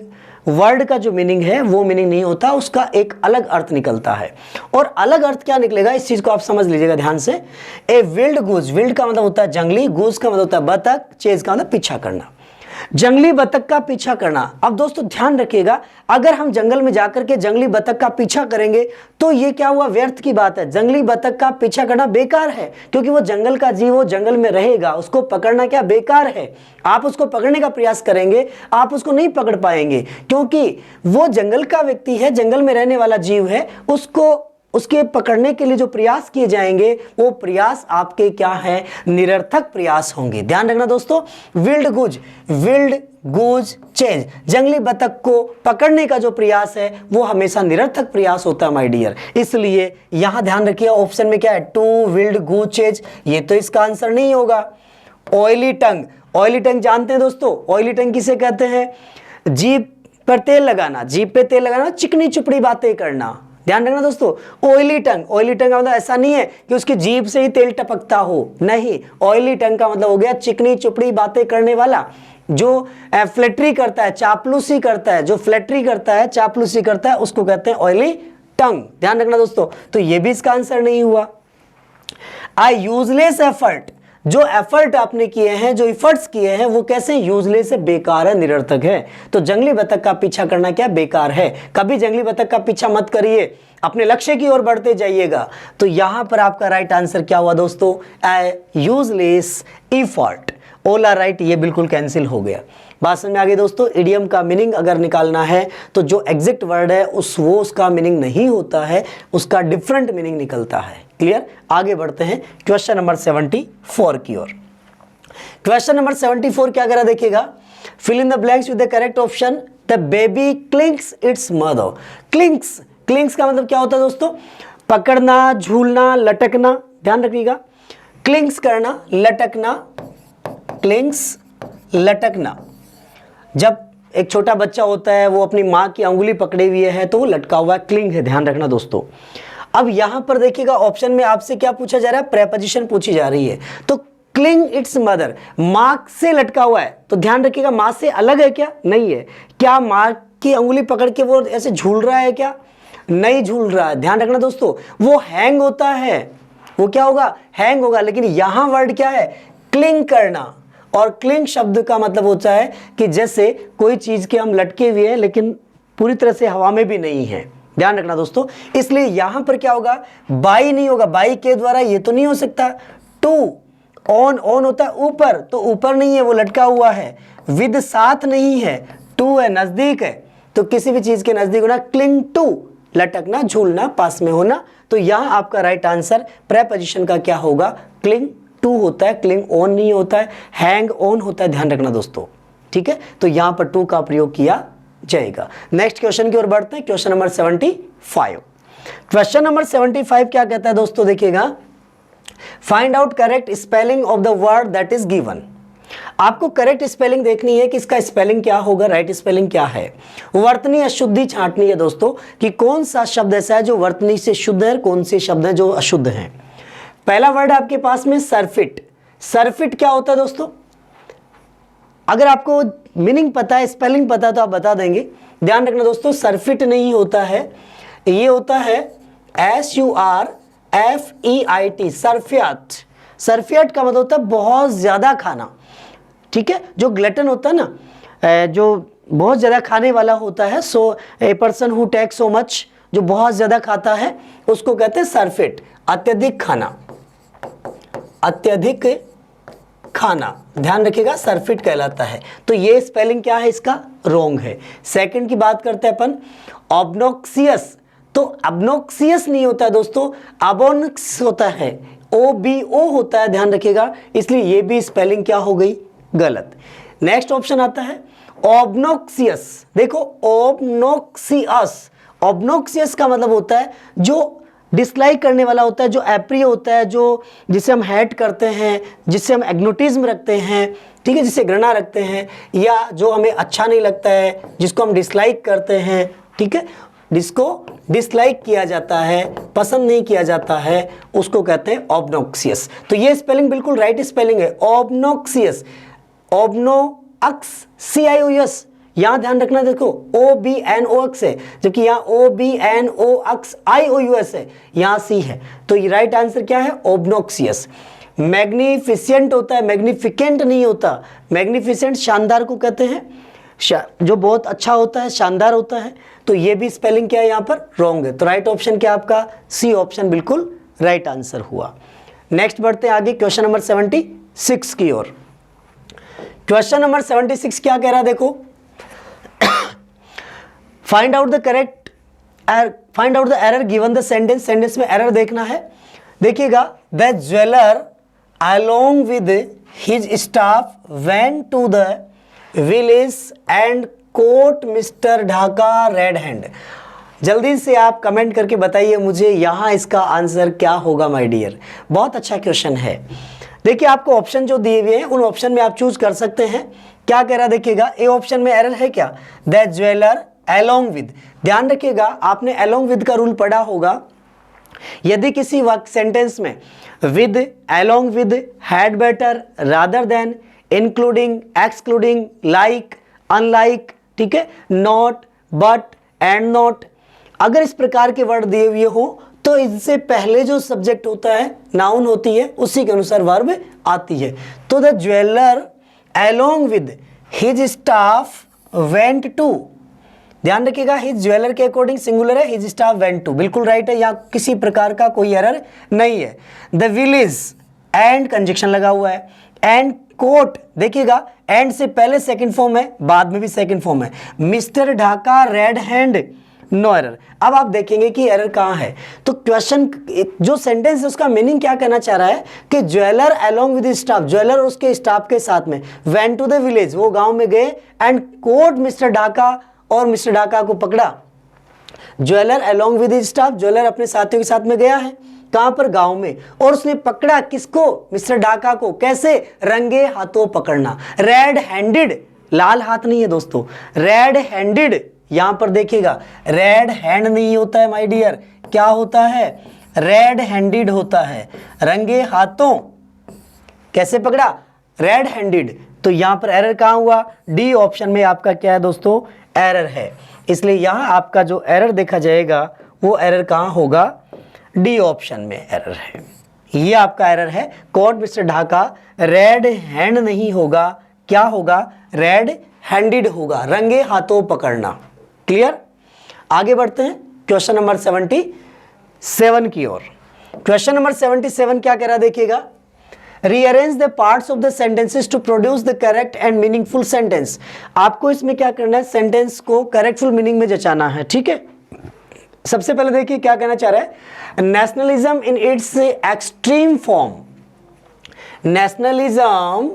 वर्ड का जो मीनिंग है वो मीनिंग नहीं होता, उसका एक अलग अर्थ निकलता है। और अलग अर्थ क्या निकलेगा इस चीज को आप समझ लीजिएगा ध्यान से। ए विल्ड गूज, विल्ड का मतलब होता है जंगली, गूज का मतलब होता है बतख, चेज का मतलब पीछा करना, जंगली बतख का पीछा करना। अब दोस्तों ध्यान रखिएगा, अगर हम जंगल में जाकर के जंगली बतख का पीछा करेंगे तो ये क्या हुआ, व्यर्थ की बात है। जंगली बतख का पीछा करना बेकार है, क्योंकि वो जंगल का जीव, वो जंगल में रहेगा, उसको पकड़ना क्या बेकार है। आप उसको पकड़ने का प्रयास करेंगे, आप उसको नहीं पकड़ पाएंगे, क्योंकि वो जंगल का व्यक्ति है, जंगल में रहने वाला जीव है। उसको उसके पकड़ने के लिए जो प्रयास किए जाएंगे वो प्रयास आपके क्या है, निरर्थक प्रयास होंगे। ध्यान रखना दोस्तों, विल्ड गूज चेज, जंगली बतख को पकड़ने का जो प्रयास है वो हमेशा निरर्थक प्रयास होता है माय डियर। इसलिए यहां ध्यान रखिए ऑप्शन में क्या है, टू विल्ड गूज चेज, ये तो इसका आंसर नहीं होगा। ऑयली टंग, ऑयली टंग जानते हैं दोस्तों, ऑयली टंग किसे कहते हैं, जीभ पर तेल लगाना, जीभ पे तेल लगाना, चिकनी चुपड़ी बातें करना। ध्यान रखना दोस्तों, ऑयली टंग, ऑयली टंग का मतलब ऐसा नहीं है कि उसकी जीभ से ही तेल टपकता हो, नहीं। ऑयली टंग का मतलब हो गया चिकनी चुपड़ी बातें करने वाला, जो फ्लैटरी करता है, चापलूसी करता है, जो फ्लैटरी करता है, चापलूसी करता है, उसको कहते हैं ऑयली टंग। ध्यान रखना दोस्तों, तो ये भी इसका आंसर नहीं हुआ। आई यूजलेस एफर्ट, जो एफर्ट आपने किए हैं, जो इफर्ट्स किए हैं वो कैसे, यूजलेस है, बेकार है, निरर्थक है। तो जंगली बतख का पीछा करना क्या बेकार है। कभी जंगली बतख का पीछा मत करिए, अपने लक्ष्य की ओर बढ़ते जाइएगा। तो यहां पर आपका राइट आंसर क्या हुआ दोस्तों, यूजलेस इफर्ट। ओला राइट, ये बिल्कुल कैंसिल हो गया। बात समझ में आ गई दोस्तों। इडियम का मीनिंग अगर निकालना है तो जो एग्जैक्ट वर्ड है उसका मीनिंग नहीं होता है, उसका डिफरेंट मीनिंग निकलता है। क्लियर, आगे बढ़ते हैं क्वेश्चन नंबर 74 की ओर। क्वेश्चन नंबर 74 क्या करा देखिएगा, fill in the blanks with the correct option. The baby clings its mother. Clings, clings का मतलब क्या होता है दोस्तों, पकड़ना, झूलना, लटकना। ध्यान रखिएगा, क्लिंग्स करना, लटकना, क्लिंग्स लटकना। जब एक छोटा बच्चा होता है वो अपनी माँ की अंगुली पकड़े हुए है तो वो लटका हुआ है, क्लिंग है। ध्यान रखना दोस्तों। अब यहां पर देखिएगा ऑप्शन में आपसे क्या पूछा जा रहा है, प्रेपोजिशन पूछी जा रही है। तो क्लिंग इट्स मदर, माँ से लटका हुआ है, तो ध्यान रखिएगा माँ से अलग है क्या, नहीं है। क्या माँ की अंगुली पकड़ के वो ऐसे झूल रहा है क्या, नहीं झूल रहा है। ध्यान रखना दोस्तों, वो हैंग होता है, वो क्या होगा, हैंग होगा। लेकिन यहां वर्ड क्या है, क्लिंग करना। और क्लिंग शब्द का मतलब होता है कि जैसे कोई चीज के हम लटके हुए हैं लेकिन पूरी तरह से हवा में भी नहीं है। ध्यान रखना दोस्तों, इसलिए यहां पर क्या होगा, बाई नहीं होगा, बाई के द्वारा ये तो नहीं हो सकता। टू, ऑन, ऑन होता है ऊपर, तो ऊपर नहीं है, वो लटका हुआ है। विद साथ नहीं है, टू है, नजदीक है, तो किसी भी चीज के नजदीक होना, क्लिंग टू, लटकना, झूलना, पास में होना। तो यहां आपका राइट आंसर प्रेपोजिशन का क्या होगा, क्लिंग टू होता है, क्लिंग ऑन नहीं होता है, हैंग ऑन होता है। ध्यान रखना दोस्तों, ठीक है। तो यहां पर टू का प्रयोग किया जाएगा। नेक्स्ट क्वेश्चन की ओर बढ़ते हैं, क्वेश्चन नंबर 75। क्वेश्चन नंबर 75 क्या कहता है दोस्तों, देखिएगा, find out correct spelling of the word that is given. आपको करेक्ट स्पेलिंग देखनी है कि इसका स्पेलिंग क्या होगा, राइट स्पेलिंग क्या है। वर्तनी अशुद्धि छांटनी है दोस्तों, कि कौन सा शब्द ऐसा है जो वर्तनी से शुद्ध है, कौन से शब्द है जो अशुद्ध है। पहला वर्ड आपके पास में सरफिट। सरफिट क्या होता है दोस्तों, अगर आपको मीनिंग पता है, स्पेलिंग पता है तो आप बता देंगे। ध्यान रखना दोस्तों, सरफिट नहीं होता है, ये होता है SURFEIT, सरफियत। सरफियत का मतलब होता है बहुत ज्यादा खाना, ठीक है। जो ग्लटन होता है ना, जो बहुत ज्यादा खाने वाला होता है, so a person who take so much, जो बहुत ज्यादा खाता है उसको कहते हैं सरफिट, अत्यधिक खाना, अत्यधिक खाना। ध्यान रखिएगा, सरफिट कहलाता है। तो ये स्पेलिंग क्या है इसका, रॉन्ग है। सेकंड की बात करते हैं अपन, ऑब्नॉक्सियस। तो ऑब्नॉक्सियस नहीं होता है दोस्तों, अबोनक्स होता है, OBO होता है। ध्यान रखिएगा, इसलिए ये भी स्पेलिंग क्या हो गई, गलत। नेक्स्ट ऑप्शन आता है ऑब्नॉक्सियस। देखो, ऑब्नॉक्सियस, ऑब्नॉक्सियस का मतलब होता है जो डिसलाइक करने वाला होता है, जो अप्रिय होता है, जो जिसे हम हेट करते हैं, जिससे हम एग्नोटिज्म रखते हैं, ठीक है, जिससे घृणा रखते हैं, या जो हमें अच्छा नहीं लगता है, जिसको हम डिसलाइक करते हैं, ठीक है, जिसको डिसलाइक किया जाता है, पसंद नहीं किया जाता है, उसको कहते हैं ऑब्नॉक्सियस। तो ये स्पेलिंग बिल्कुल राइट स्पेलिंग है, ऑब्नॉक्सियस, ऑब्नोअक्स CIOS, यहां ध्यान रखना, देखो OBNOX है, जबकि यहां OBNOXIOUS है, यहां C है। तो ये राइट आंसर क्या है? ऑब्नॉक्सियस। मैग्निफिसेंट होता है, मैग्निफिकेंट नहीं होता। मैग्निफिसेंट शानदार को कहते हैं, जो बहुत अच्छा होता है, शानदार होता है। तो ये भी स्पेलिंग क्या है यहाँ पर? रॉन्ग है। तो राइट ऑप्शन क्या आपका? सी ऑप्शन बिल्कुल राइट आंसर हुआ। नेक्स्ट बढ़ते हैं आगे क्वेश्चन नंबर 76 की ओर। क्वेश्चन नंबर 76 क्या कह रहा है देखो, find out the error given the sentence. Sentence में एरर देखना है। देखिएगा, the jeweller along with his staff went to the village and caught mister Dhaka red hand. जल्दी से आप कमेंट करके बताइए मुझे यहां इसका आंसर क्या होगा माय डियर। बहुत अच्छा क्वेश्चन है। देखिए, आपको ऑप्शन जो दिए हुए हैं उन ऑप्शन में आप चूज कर सकते हैं। क्या कह रहा है देखिएगा, ए ऑप्शन में एरर है क्या? The jeweller along with. ध्यान रखिएगा, आपने अलोंग विद का रूल पढ़ा होगा। यदि किसी वाक्य सेंटेंस में with, along with, had better, rather than, including, excluding, like, unlike, ठीक है, नॉट, बट, एंड नॉट, अगर इस प्रकार के वर्ड दिए हुए हो तो इससे पहले जो सब्जेक्ट होता है, नाउन होती है, उसी के अनुसार वर्ब आती है। तो the jeweller along with his staff went to. ध्यान रखिएगा, हिज ज्वेलर के अकॉर्डिंग सिंगुलर है, हिज स्टाफ वेंट टू, बिल्कुल राइट है, यहाँ किसी प्रकार का कोई एरर नहीं है। द विलेज, एंड कंजक्शन लगा हुआ है, एंड कोट, देखिएगा एंड से पहले सेकंड फॉर्म है, बाद में भी सेकंड फॉर्म है। Mister Dhaka red hand, no error. अब आप देखेंगे कि एरर कहाँ है। तो क्वेश्चन जो सेंटेंस है उसका मीनिंग क्या कहना चाह रहा है कि jeweller along with staff, jeweller उसके स्टाफ के साथ में, वेंट टू द विलेज, वो गांव में गए, एंड कोट मिस्टर ढाका, और मिस्टर ढाका को पकड़ा। Jeweller along with staff, jeweller अपने साथियों के साथ में गया है, कहां पर? गांव में, और उसने पकड़ा किसको? मिस्टर ढाका को। कैसे? रंगे हाथों पकड़ना, रेड हैंडेड, लाल हाथ नहीं है दोस्तों, रेड हैंडेड। यहां पर देखिएगा, रेड हैंड नहीं होता है माय डियर, क्या होता है? रेड हैंडेड होता है, रंगे हाथों। कैसे पकड़ा? Red handed. तो यहां पर एरर कहां हुआ? डी ऑप्शन में आपका क्या है दोस्तों? एरर है। इसलिए यहां आपका जो एरर देखा जाएगा वो एरर कहां होगा? डी ऑप्शन में एरर है। ये आपका एरर है। Caught mister Dhaka red hand नहीं होगा, क्या होगा? रेड हैंडेड होगा, रंगे हाथों पकड़ना। क्लियर? आगे बढ़ते हैं क्वेश्चन नंबर 77 की ओर। क्वेश्चन नंबर 77 क्या कह रहा है देखिएगा, rearrange the parts of the sentences to produce the correct and meaningful sentence. आपको इसमें क्या करना है? सेंटेंस को करेक्टफुल मीनिंग में जचाना है, ठीक है। सबसे पहले देखिए क्या कहना चाह रहा है, nationalism in its extreme form, nationalism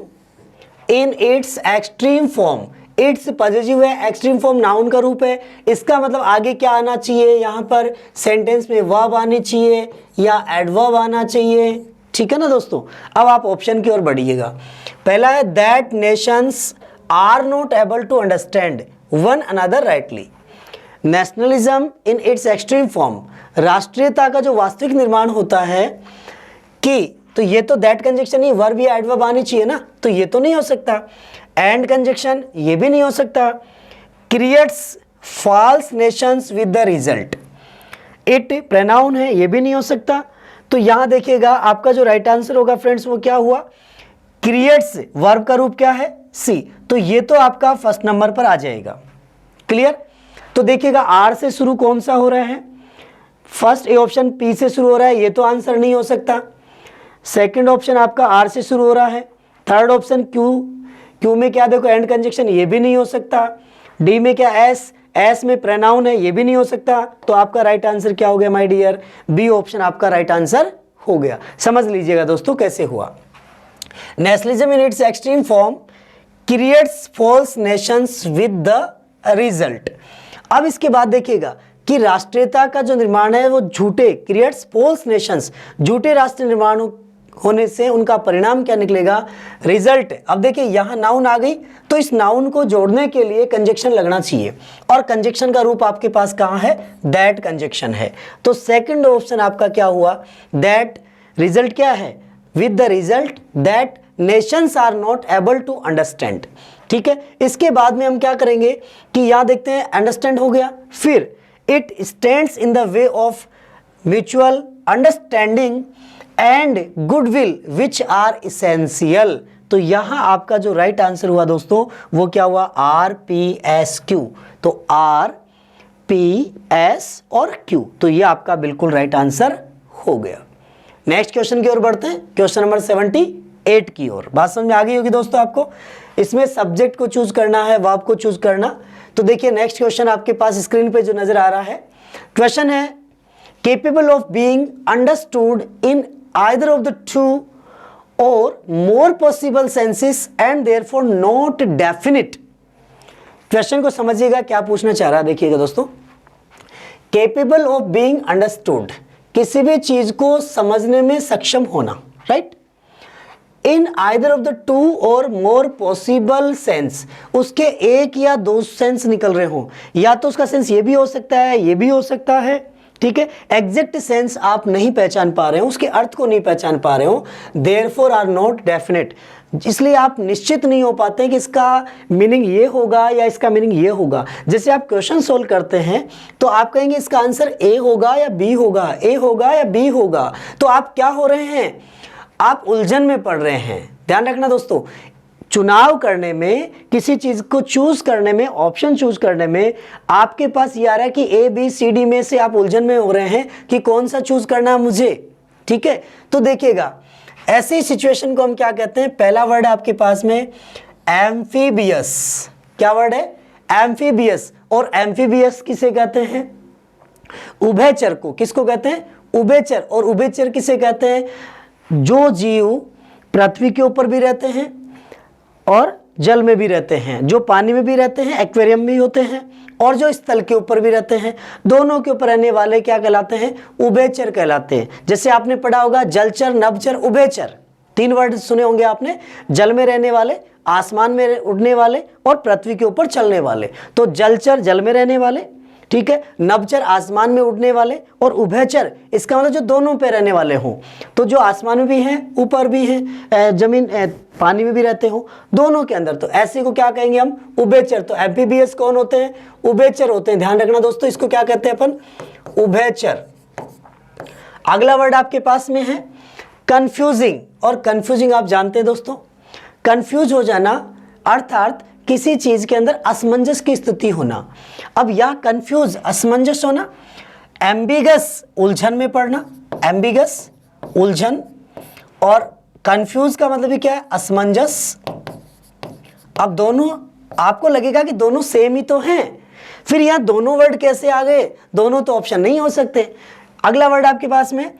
in its extreme form, it's positive है, एक्सट्रीम फॉर्म नाउन का रूप है, इसका मतलब आगे क्या आना चाहिए? यहाँ पर सेंटेंस में वर्ब आनी चाहिए या एडवर्ब आना चाहिए, ठीक है ना दोस्तों। अब आप ऑप्शन की ओर बढ़िएगा। पहला है that nations are not able to understand one another rightly. Nationalism in its extreme form, राष्ट्रीयता का जो वास्तविक निर्माण होता है कि, तो ये तो दैट कंजक्शन ही, वर्ब या एडवर्ब आनी चाहिए ना, तो ये तो नहीं हो सकता। एंड कंजक्शन ये भी नहीं हो सकता। Creates false nations with the result, it pronoun है, ये भी नहीं हो सकता। तो यहां देखिएगा आपका जो राइट आंसर होगा फ्रेंड्स वो क्या हुआ? क्रिएट्स, वर्ब का रूप क्या है? सी। तो ये तो आपका फर्स्ट नंबर पर आ जाएगा। क्लियर? तो देखिएगा आर से शुरू कौन सा हो रहा है? फर्स्ट ए ऑप्शन पी से शुरू हो रहा है, ये तो आंसर नहीं हो सकता। सेकंड ऑप्शन आपका आर से शुरू हो रहा है। थर्ड ऑप्शन क्यू, क्यू में क्या देखो एंड कंजक्शन, ये भी नहीं हो सकता। डी में क्या एस, एस में प्रोनाउन है, ये भी नहीं हो सकता। तो आपका राइट आंसर क्या हो गया माय डियर? बी ऑप्शन आपका राइट आंसर हो गया। समझ लीजिएगा दोस्तों कैसे हुआ। Nationalism in its extreme form creates false nations with the result. अब इसके बाद देखिएगा कि राष्ट्रीयता का जो निर्माण है वो झूठे, क्रिएट्स फॉल्स नेशंस, झूठे राष्ट्र निर्माण होने से उनका परिणाम क्या निकलेगा? रिजल्ट। अब देखिए यहां नाउन आ गई, तो इस नाउन को जोड़ने के लिए कंजक्शन लगना चाहिए, और कंजक्शन का रूप आपके पास कहां है? दैट कंजक्शन है। तो सेकंड ऑप्शन आपका क्या हुआ? दैट। रिजल्ट क्या है? With the result that nations are not able to understand. ठीक है, इसके बाद में हम क्या करेंगे कि यहां देखते हैं अंडरस्टैंड हो गया, फिर it stands in the way of mutual understanding and goodwill which are essential. तो यहां आपका जो राइट आंसर हुआ दोस्तों वो क्या हुआ, RPSQ। तो RPS और Q, तो ये आपका बिल्कुल राइट आंसर हो गया। नेक्स्ट क्वेश्चन की ओर बढ़ते हैं, क्वेश्चन नंबर 78 की ओर। बात समझ में आ गई होगी दोस्तों आपको। इसमें सब्जेक्ट को चूज करना है, वर्ब को चूज करना। तो देखिए नेक्स्ट क्वेश्चन आपके पास स्क्रीन पे जो नजर आ रहा है, क्वेश्चन है capable of being understood in either of the two or more possible senses and therefore not definite. Question को समझिएगा क्या पूछना चाह रहा है, देखिएगा दोस्तों। केपेबल ऑफ बीइंग अंडरस्टूड, किसी भी चीज को समझने में सक्षम होना, right, in either of the two or more possible sense, उसके एक या दो सेंस निकल रहे हो, या तो उसका सेंस ये भी हो सकता है, ये भी हो सकता है। ठीक है, एग्जैक्ट सेंस आप नहीं पहचान पा रहे हो, उसके अर्थ को नहीं पहचान पा रहे हो, देयरफॉर आर नॉट डेफिनेट, इसलिए आप निश्चित नहीं हो पाते कि इसका मीनिंग ये होगा या इसका मीनिंग ये होगा। जैसे आप क्वेश्चन सोल्व करते हैं तो आप कहेंगे इसका आंसर ए होगा या बी होगा, ए होगा या बी होगा, तो आप क्या हो रहे हैं, आप उलझन में पड़ रहे हैं। ध्यान रखना दोस्तों, चुनाव करने में, किसी चीज को चूज करने में, ऑप्शन चूज करने में आपके पास ये आ रहा है कि ABCD में से आप उलझन में हो रहे हैं कि कौन सा चूज करना है मुझे। ठीक है, तो देखिएगा ऐसी सिचुएशन को हम क्या कहते हैं, पहला वर्ड है आपके पास में एम्फीबियस। क्या वर्ड है, एम्फीबियस। और एम्फीबियस किसे कहते हैं, उभयचर को। किसको कहते हैं, उभयचर। और उभयचर किसे कहते हैं, जो जीव पृथ्वी के ऊपर भी रहते हैं और जल में भी रहते हैं, जो पानी में भी रहते हैं, एक्वेरियम में भी होते हैं, और जो स्थल के ऊपर भी रहते हैं, दोनों के ऊपर रहने वाले क्या कहलाते हैं, उभयचर कहलाते हैं। जैसे आपने पढ़ा होगा जलचर, नभचर, उभयचर, 3 वर्ड सुने होंगे आपने, जल में रहने वाले, आसमान में उड़ने वाले और पृथ्वी के ऊपर चलने वाले। तो जलचर जल में रहने वाले, ठीक है, नभचर आसमान में उड़ने वाले, और उभयचर इसका मतलब जो दोनों पे रहने वाले हों। तो जो आसमान में भी हैं, ऊपर भी हैं, जमीन पानी में भी रहते हो, दोनों के अंदर, तो ऐसे को क्या कहेंगे हम, उभयचर। तो एम्फीबियस कौन होते हैं, उभयचर होते हैं। ध्यान रखना दोस्तों, इसको क्या कहते हैं अपन, उभयचर। अगला वर्ड आपके पास में है कंफ्यूजिंग। और कंफ्यूजिंग आप जानते हैं दोस्तों, कंफ्यूज हो जाना अर्थात किसी चीज के अंदर असमंजस की स्थिति होना। अब यह कंफ्यूज, असमंजस होना, एम्बिगस उलझन में पड़ना, एम्बिगस उलझन, और कंफ्यूज का मतलब ही क्या है, असमंजस। अब दोनों आपको लगेगा कि दोनों सेम ही तो हैं, फिर यहां दोनों वर्ड कैसे आ गए, दोनों तो ऑप्शन नहीं हो सकते। अगला वर्ड आपके पास में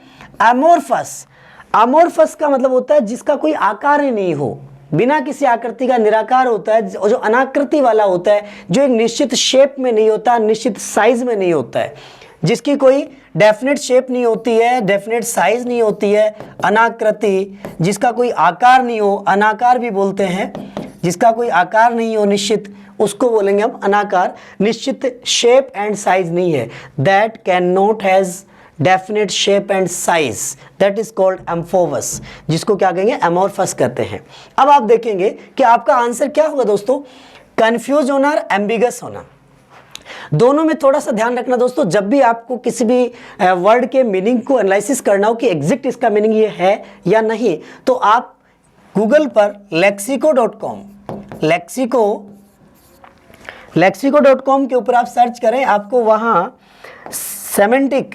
अमोर्फस। अमोर्फस का मतलब होता है जिसका कोई आकार ही नहीं हो, बिना किसी आकृति का निराकार होता है, जो अनाकृति वाला होता है, जो एक निश्चित शेप में नहीं होता, निश्चित साइज में नहीं होता है, जिसकी कोई डेफिनेट शेप नहीं होती है, डेफिनेट साइज नहीं होती है, अनाकृति, जिसका कोई आकार नहीं हो, अनाकार भी बोलते हैं, जिसका कोई आकार नहीं हो निश्चित, उसको बोलेंगे हम अनाकार। निश्चित शेप एंड साइज नहीं है, that can not has definite shape and size, that is called amorphous, जिसको क्या कहेंगे, एमोर्फस कहते हैं। अब आप देखेंगे कि आपका आंसर क्या होगा दोस्तों, कंफ्यूज होना और एम्बिगस होना। दोनों में थोड़ा सा ध्यान रखना दोस्तों, जब भी आपको किसी भी वर्ड के मीनिंग को एनालिसिस करना हो कि एग्जैक्ट इसका मीनिंग ये है या नहीं, तो आप गूगल पर lexico.com के ऊपर आप सर्च करें, आपको वहां सेमेंटिक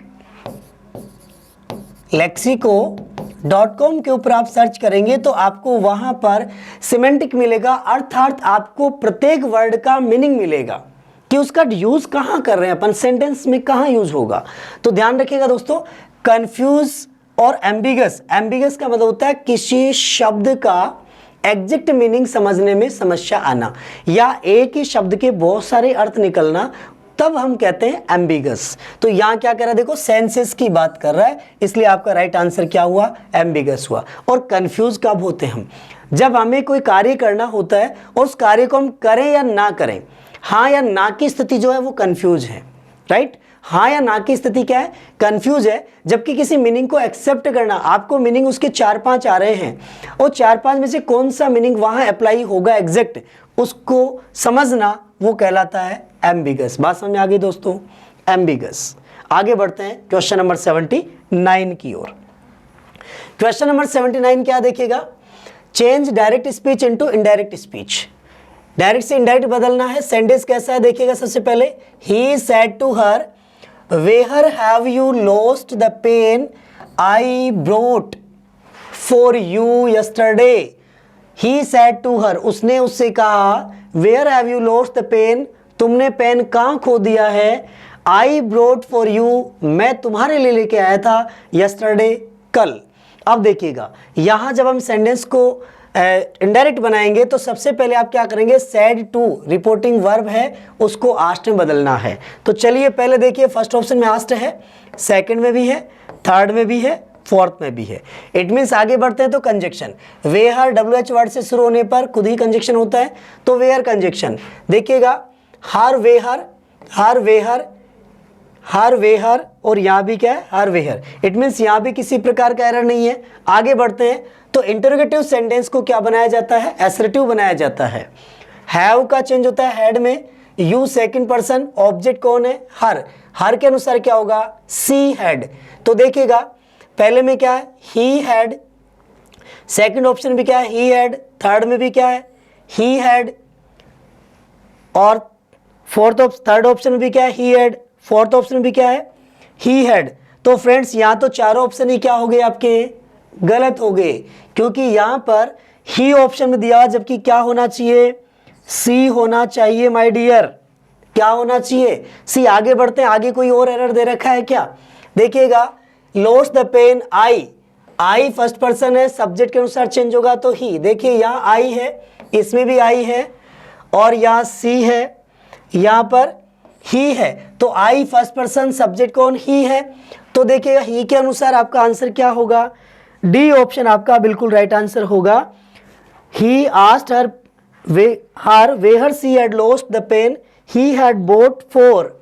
lexico.com के ऊपर आप सर्च करेंगे तो आपको वहां पर सिमेंटिक मिलेगा, अर्थात आपको प्रत्येक वर्ड का मीनिंग मिलेगा कि उसका यूज कहां कर रहे हैं अपन, सेंटेंस में कहां यूज होगा। तो ध्यान रखिएगा दोस्तों, कंफ्यूज और एम्बिगस। एम्बिगस का मतलब होता है किसी शब्द का एग्जैक्ट मीनिंग समझने में समस्या आना, या एक ही शब्द के बहुत सारे अर्थ निकलना, तब हम कहते हैं एम्बिगस। तो यहां क्या कर रहा है, देखो सेंसेस की बात कर रहा है, इसलिए आपका राइट आंसर क्या हुआ, एम्बिगस हुआ। और कंफ्यूज कब होते हैं हम, जब हमें कोई कार्य करना होता है और उस कार्य को हम करें या ना करें, हाँ या ना की स्थिति जो है वो कंफ्यूज है, राइट। हाँ या ना की स्थिति क्या है, कंफ्यूज है। जबकि किसी मीनिंग को एक्सेप्ट करना, आपको मीनिंग उसके 4-5 आ रहे हैं और 4-5 में से कौन सा मीनिंग वहां अप्लाई होगा एग्जैक्ट, उसको समझना, वो कहलाता है एम्बिगस। बात समझ में आ गई दोस्तों, एम्बिगस। आगे बढ़ते हैं क्वेश्चन नंबर 79 की ओर। क्वेश्चन नंबर 79 क्या देखिएगा, change direct speech into indirect speech. Direct से इनडायरेक्ट बदलना है। सेंटेंस कैसा है देखिएगा। सबसे पहले, he said to her, where have you lost the pen I brought for you yesterday. He said to her, उसने उससे कहा, where have you lost the pen, तुमने पेन कहाँ खो दिया है, आई ब्रोट फॉर यू, मैं तुम्हारे लिए लेके आया था, यस्टरडे, कल। अब देखिएगा, यहां जब हम सेंटेंस को इनडायरेक्ट बनाएंगे तो सबसे पहले आप क्या करेंगे, सेड टू रिपोर्टिंग वर्ब है, उसको आस्ट में बदलना है। तो चलिए पहले देखिए, फर्स्ट ऑप्शन में आस्ट है, सेकंड में भी है, थर्ड में भी है, फोर्थ में भी है। इट मीन्स आगे बढ़ते हैं तो कंजक्शन, वेयर WH वर्ड से शुरू होने पर खुद ही कंजक्शन होता है, तो वेयर कंजक्शन देखिएगा, हर वेहर, हर वेहर, हर वेहर, और यहाँ भी क्या है, हर वेहर। इट मीन्स यहाँ भी किसी प्रकार का एरर नहीं है। आगे बढ़ते हैं तो इंटरोगेटिव सेंटेंस को क्या बनाया जाता है, एसर्टिव बनाया जाता है। हैव का चेंज होता है हैड में, यू सेकंड पर्सन, ऑब्जेक्ट कौन है, हर, हर के अनुसार क्या होगा, सी हैड। तो देखिएगा पहले में क्या है, ही हैड, सेकंड ऑप्शन भी क्या है, ही हैड, थर्ड में भी क्या है, ही हैड, और थर्ड ऑप्शन में भी क्या है, ही हैड, फोर्थ ऑप्शन में भी क्या है, ही हैड। तो फ्रेंड्स यहाँ तो चारों ऑप्शन ही क्या हो गए आपके, गलत हो गए, क्योंकि यहाँ पर ही ऑप्शन में दिया, जबकि क्या होना चाहिए, सी होना चाहिए माय डियर, क्या होना चाहिए, सी। आगे बढ़ते हैं, आगे कोई और एरर दे रखा है क्या, देखिएगा, lost the pen I, I first person है, सब्जेक्ट के अनुसार चेंज होगा तो ही। देखिए यहाँ आई है, इसमें भी आई है, और यहाँ सी है, यहाँ पर ही है, तो आई फर्स्ट पर्सन, सब्जेक्ट कौन, ही है। तो देखिएगा ही के अनुसार आपका आंसर क्या होगा, डी ऑप्शन आपका बिल्कुल राइट आंसर होगा। He asked her where she had lost the pen he had bought for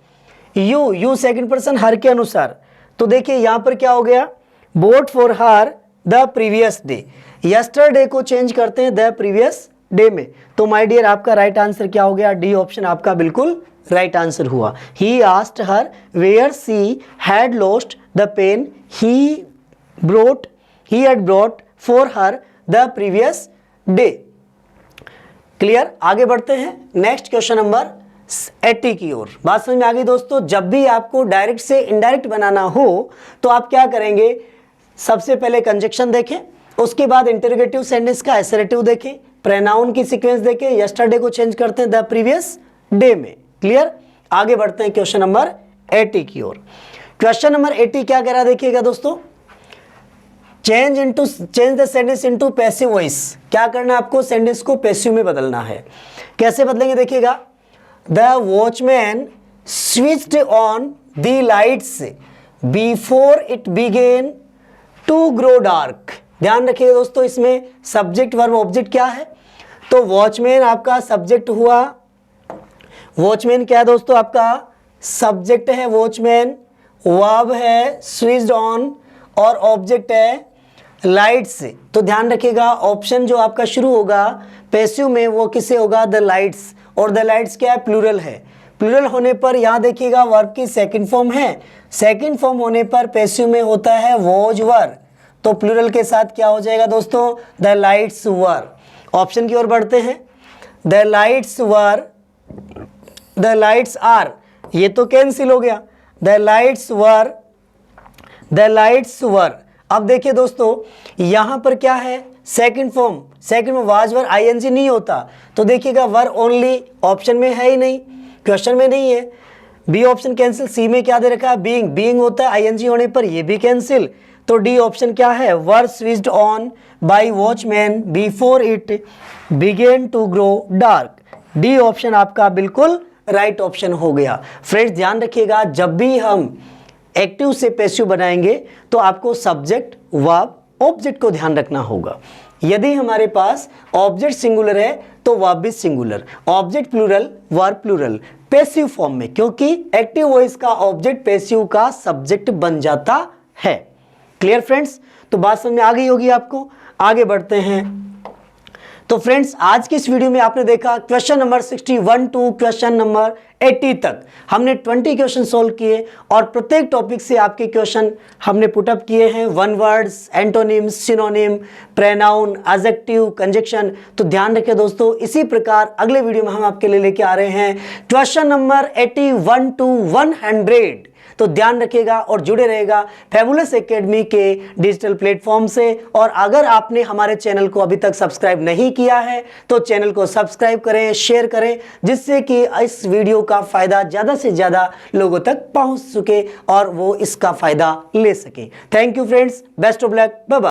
you, you second person, her के अनुसार। तो देखिए यहाँ पर क्या हो गया, bought for her the previous day, yesterday को चेंज करते हैं द प्रीवियस डे में। तो माय डियर आपका राइट आंसर क्या हो गया, डी ऑप्शन आपका बिल्कुल राइट आंसर हुआ। He asked her where she had lost the pen he had brought for her the previous day. Clear. आगे बढ़ते हैं नेक्स्ट क्वेश्चन नंबर 80 की ओर। बात समझ में आ गई दोस्तों। जब भी आपको डायरेक्ट से इनडायरेक्ट बनाना हो तो आप क्या करेंगे, सबसे पहले कंजक्शन देखें, उसके बाद इंटरोगेटिव सेंटेंस का एसरेटिव देखें, प्रोनाउन की सीक्वेंस देखें, यस्टरडे को चेंज करते हैं द प्रीवियस डे में। क्लियर। आगे बढ़ते हैं क्वेश्चन नंबर 80 की ओर। क्वेश्चन नंबर 80 क्या कह रहा है देखिएगा दोस्तों, change the sentence into passive voice. क्या करना है आपको, सेंटेंस को पैसिव में बदलना है। कैसे बदलेंगे देखिएगा, the watchman switched on the lights before it began to grow dark. ध्यान रखिएगा दोस्तों, इसमें सब्जेक्ट वर्ब ऑब्जेक्ट क्या है, तो वॉचमैन आपका सब्जेक्ट हुआ, वॉचमैन क्या है दोस्तों, आपका सब्जेक्ट है वॉचमैन, वर्ब है स्विच्ड ऑन, और ऑब्जेक्ट है लाइट्स। तो ध्यान रखिएगा ऑप्शन जो आपका शुरू होगा पैसिव में वो किससे होगा, द लाइट्स, और द लाइट्स क्या है, प्लूरल है। प्लूरल होने पर यहाँ देखिएगा वर्ब की सेकंड फॉर्म है, सेकंड फॉर्म होने पर पैसिव में होता है वॉज वर, तो प्लूरल के साथ क्या हो जाएगा दोस्तों, द लाइट्स वर। ऑप्शन की ओर बढ़ते हैं, the lights were, the lights are, ये तो कैंसिल हो गया, the lights were, the lights were. अब देखिए दोस्तों यहाँ पर क्या है, सेकंड फॉर्म, सेकंड में वाज वर आईएनजी नहीं होता, तो देखिएगा वर ओनली ऑप्शन में है ही नहीं, क्वेश्चन में नहीं है, बी ऑप्शन कैंसिल। सी में क्या दे रखा है, बीइंग, बीइंग होता है आईएनजी होने पर, ये भी कैंसिल। तो डी ऑप्शन क्या है, were switched on by watchman before it began to grow dark. D option आपका बिल्कुल राइट ऑप्शन हो गया। फ्रेंड्स ध्यान रखिएगा, जब भी हम एक्टिव से पैसिव बनाएंगे तो आपको सब्जेक्ट वर्ब ऑब्जेक्ट को ध्यान रखना होगा। यदि हमारे पास ऑब्जेक्ट सिंगुलर है तो वर्ब भी singular, object plural verb plural, passive form में, क्योंकि एक्टिव वॉइस का ऑब्जेक्ट पैसिव का सब्जेक्ट बन जाता है। Clear friends? तो बात समझ में आ गई होगी आपको। आगे बढ़ते हैं। तो फ्रेंड्स, आज की इस वीडियो में आपने देखा question number 61 to question number 80 तक हमने 20 क्वेश्चन सोल्व किए और प्रत्येक टॉपिक से आपके क्वेश्चन हमने पुटअप किए हैं। One words, antonyms, synonym, pronoun, adjective, conjunction. तो ध्यान रखें दोस्तों, इसी प्रकार अगले वीडियो में हम आपके लिए लेके आ रहे हैं क्वेश्चन नंबर 81 टू 100। तो ध्यान रखिएगा और जुड़े रहेगा फैबुलस एकेडमी के डिजिटल प्लेटफॉर्म से। और अगर आपने हमारे चैनल को अभी तक सब्सक्राइब नहीं किया है तो चैनल को सब्सक्राइब करें, शेयर करें, जिससे कि इस वीडियो का फायदा ज़्यादा से ज़्यादा लोगों तक पहुंच सके और वो इसका फायदा ले सके। Thank you friends, best of luck, bye bye.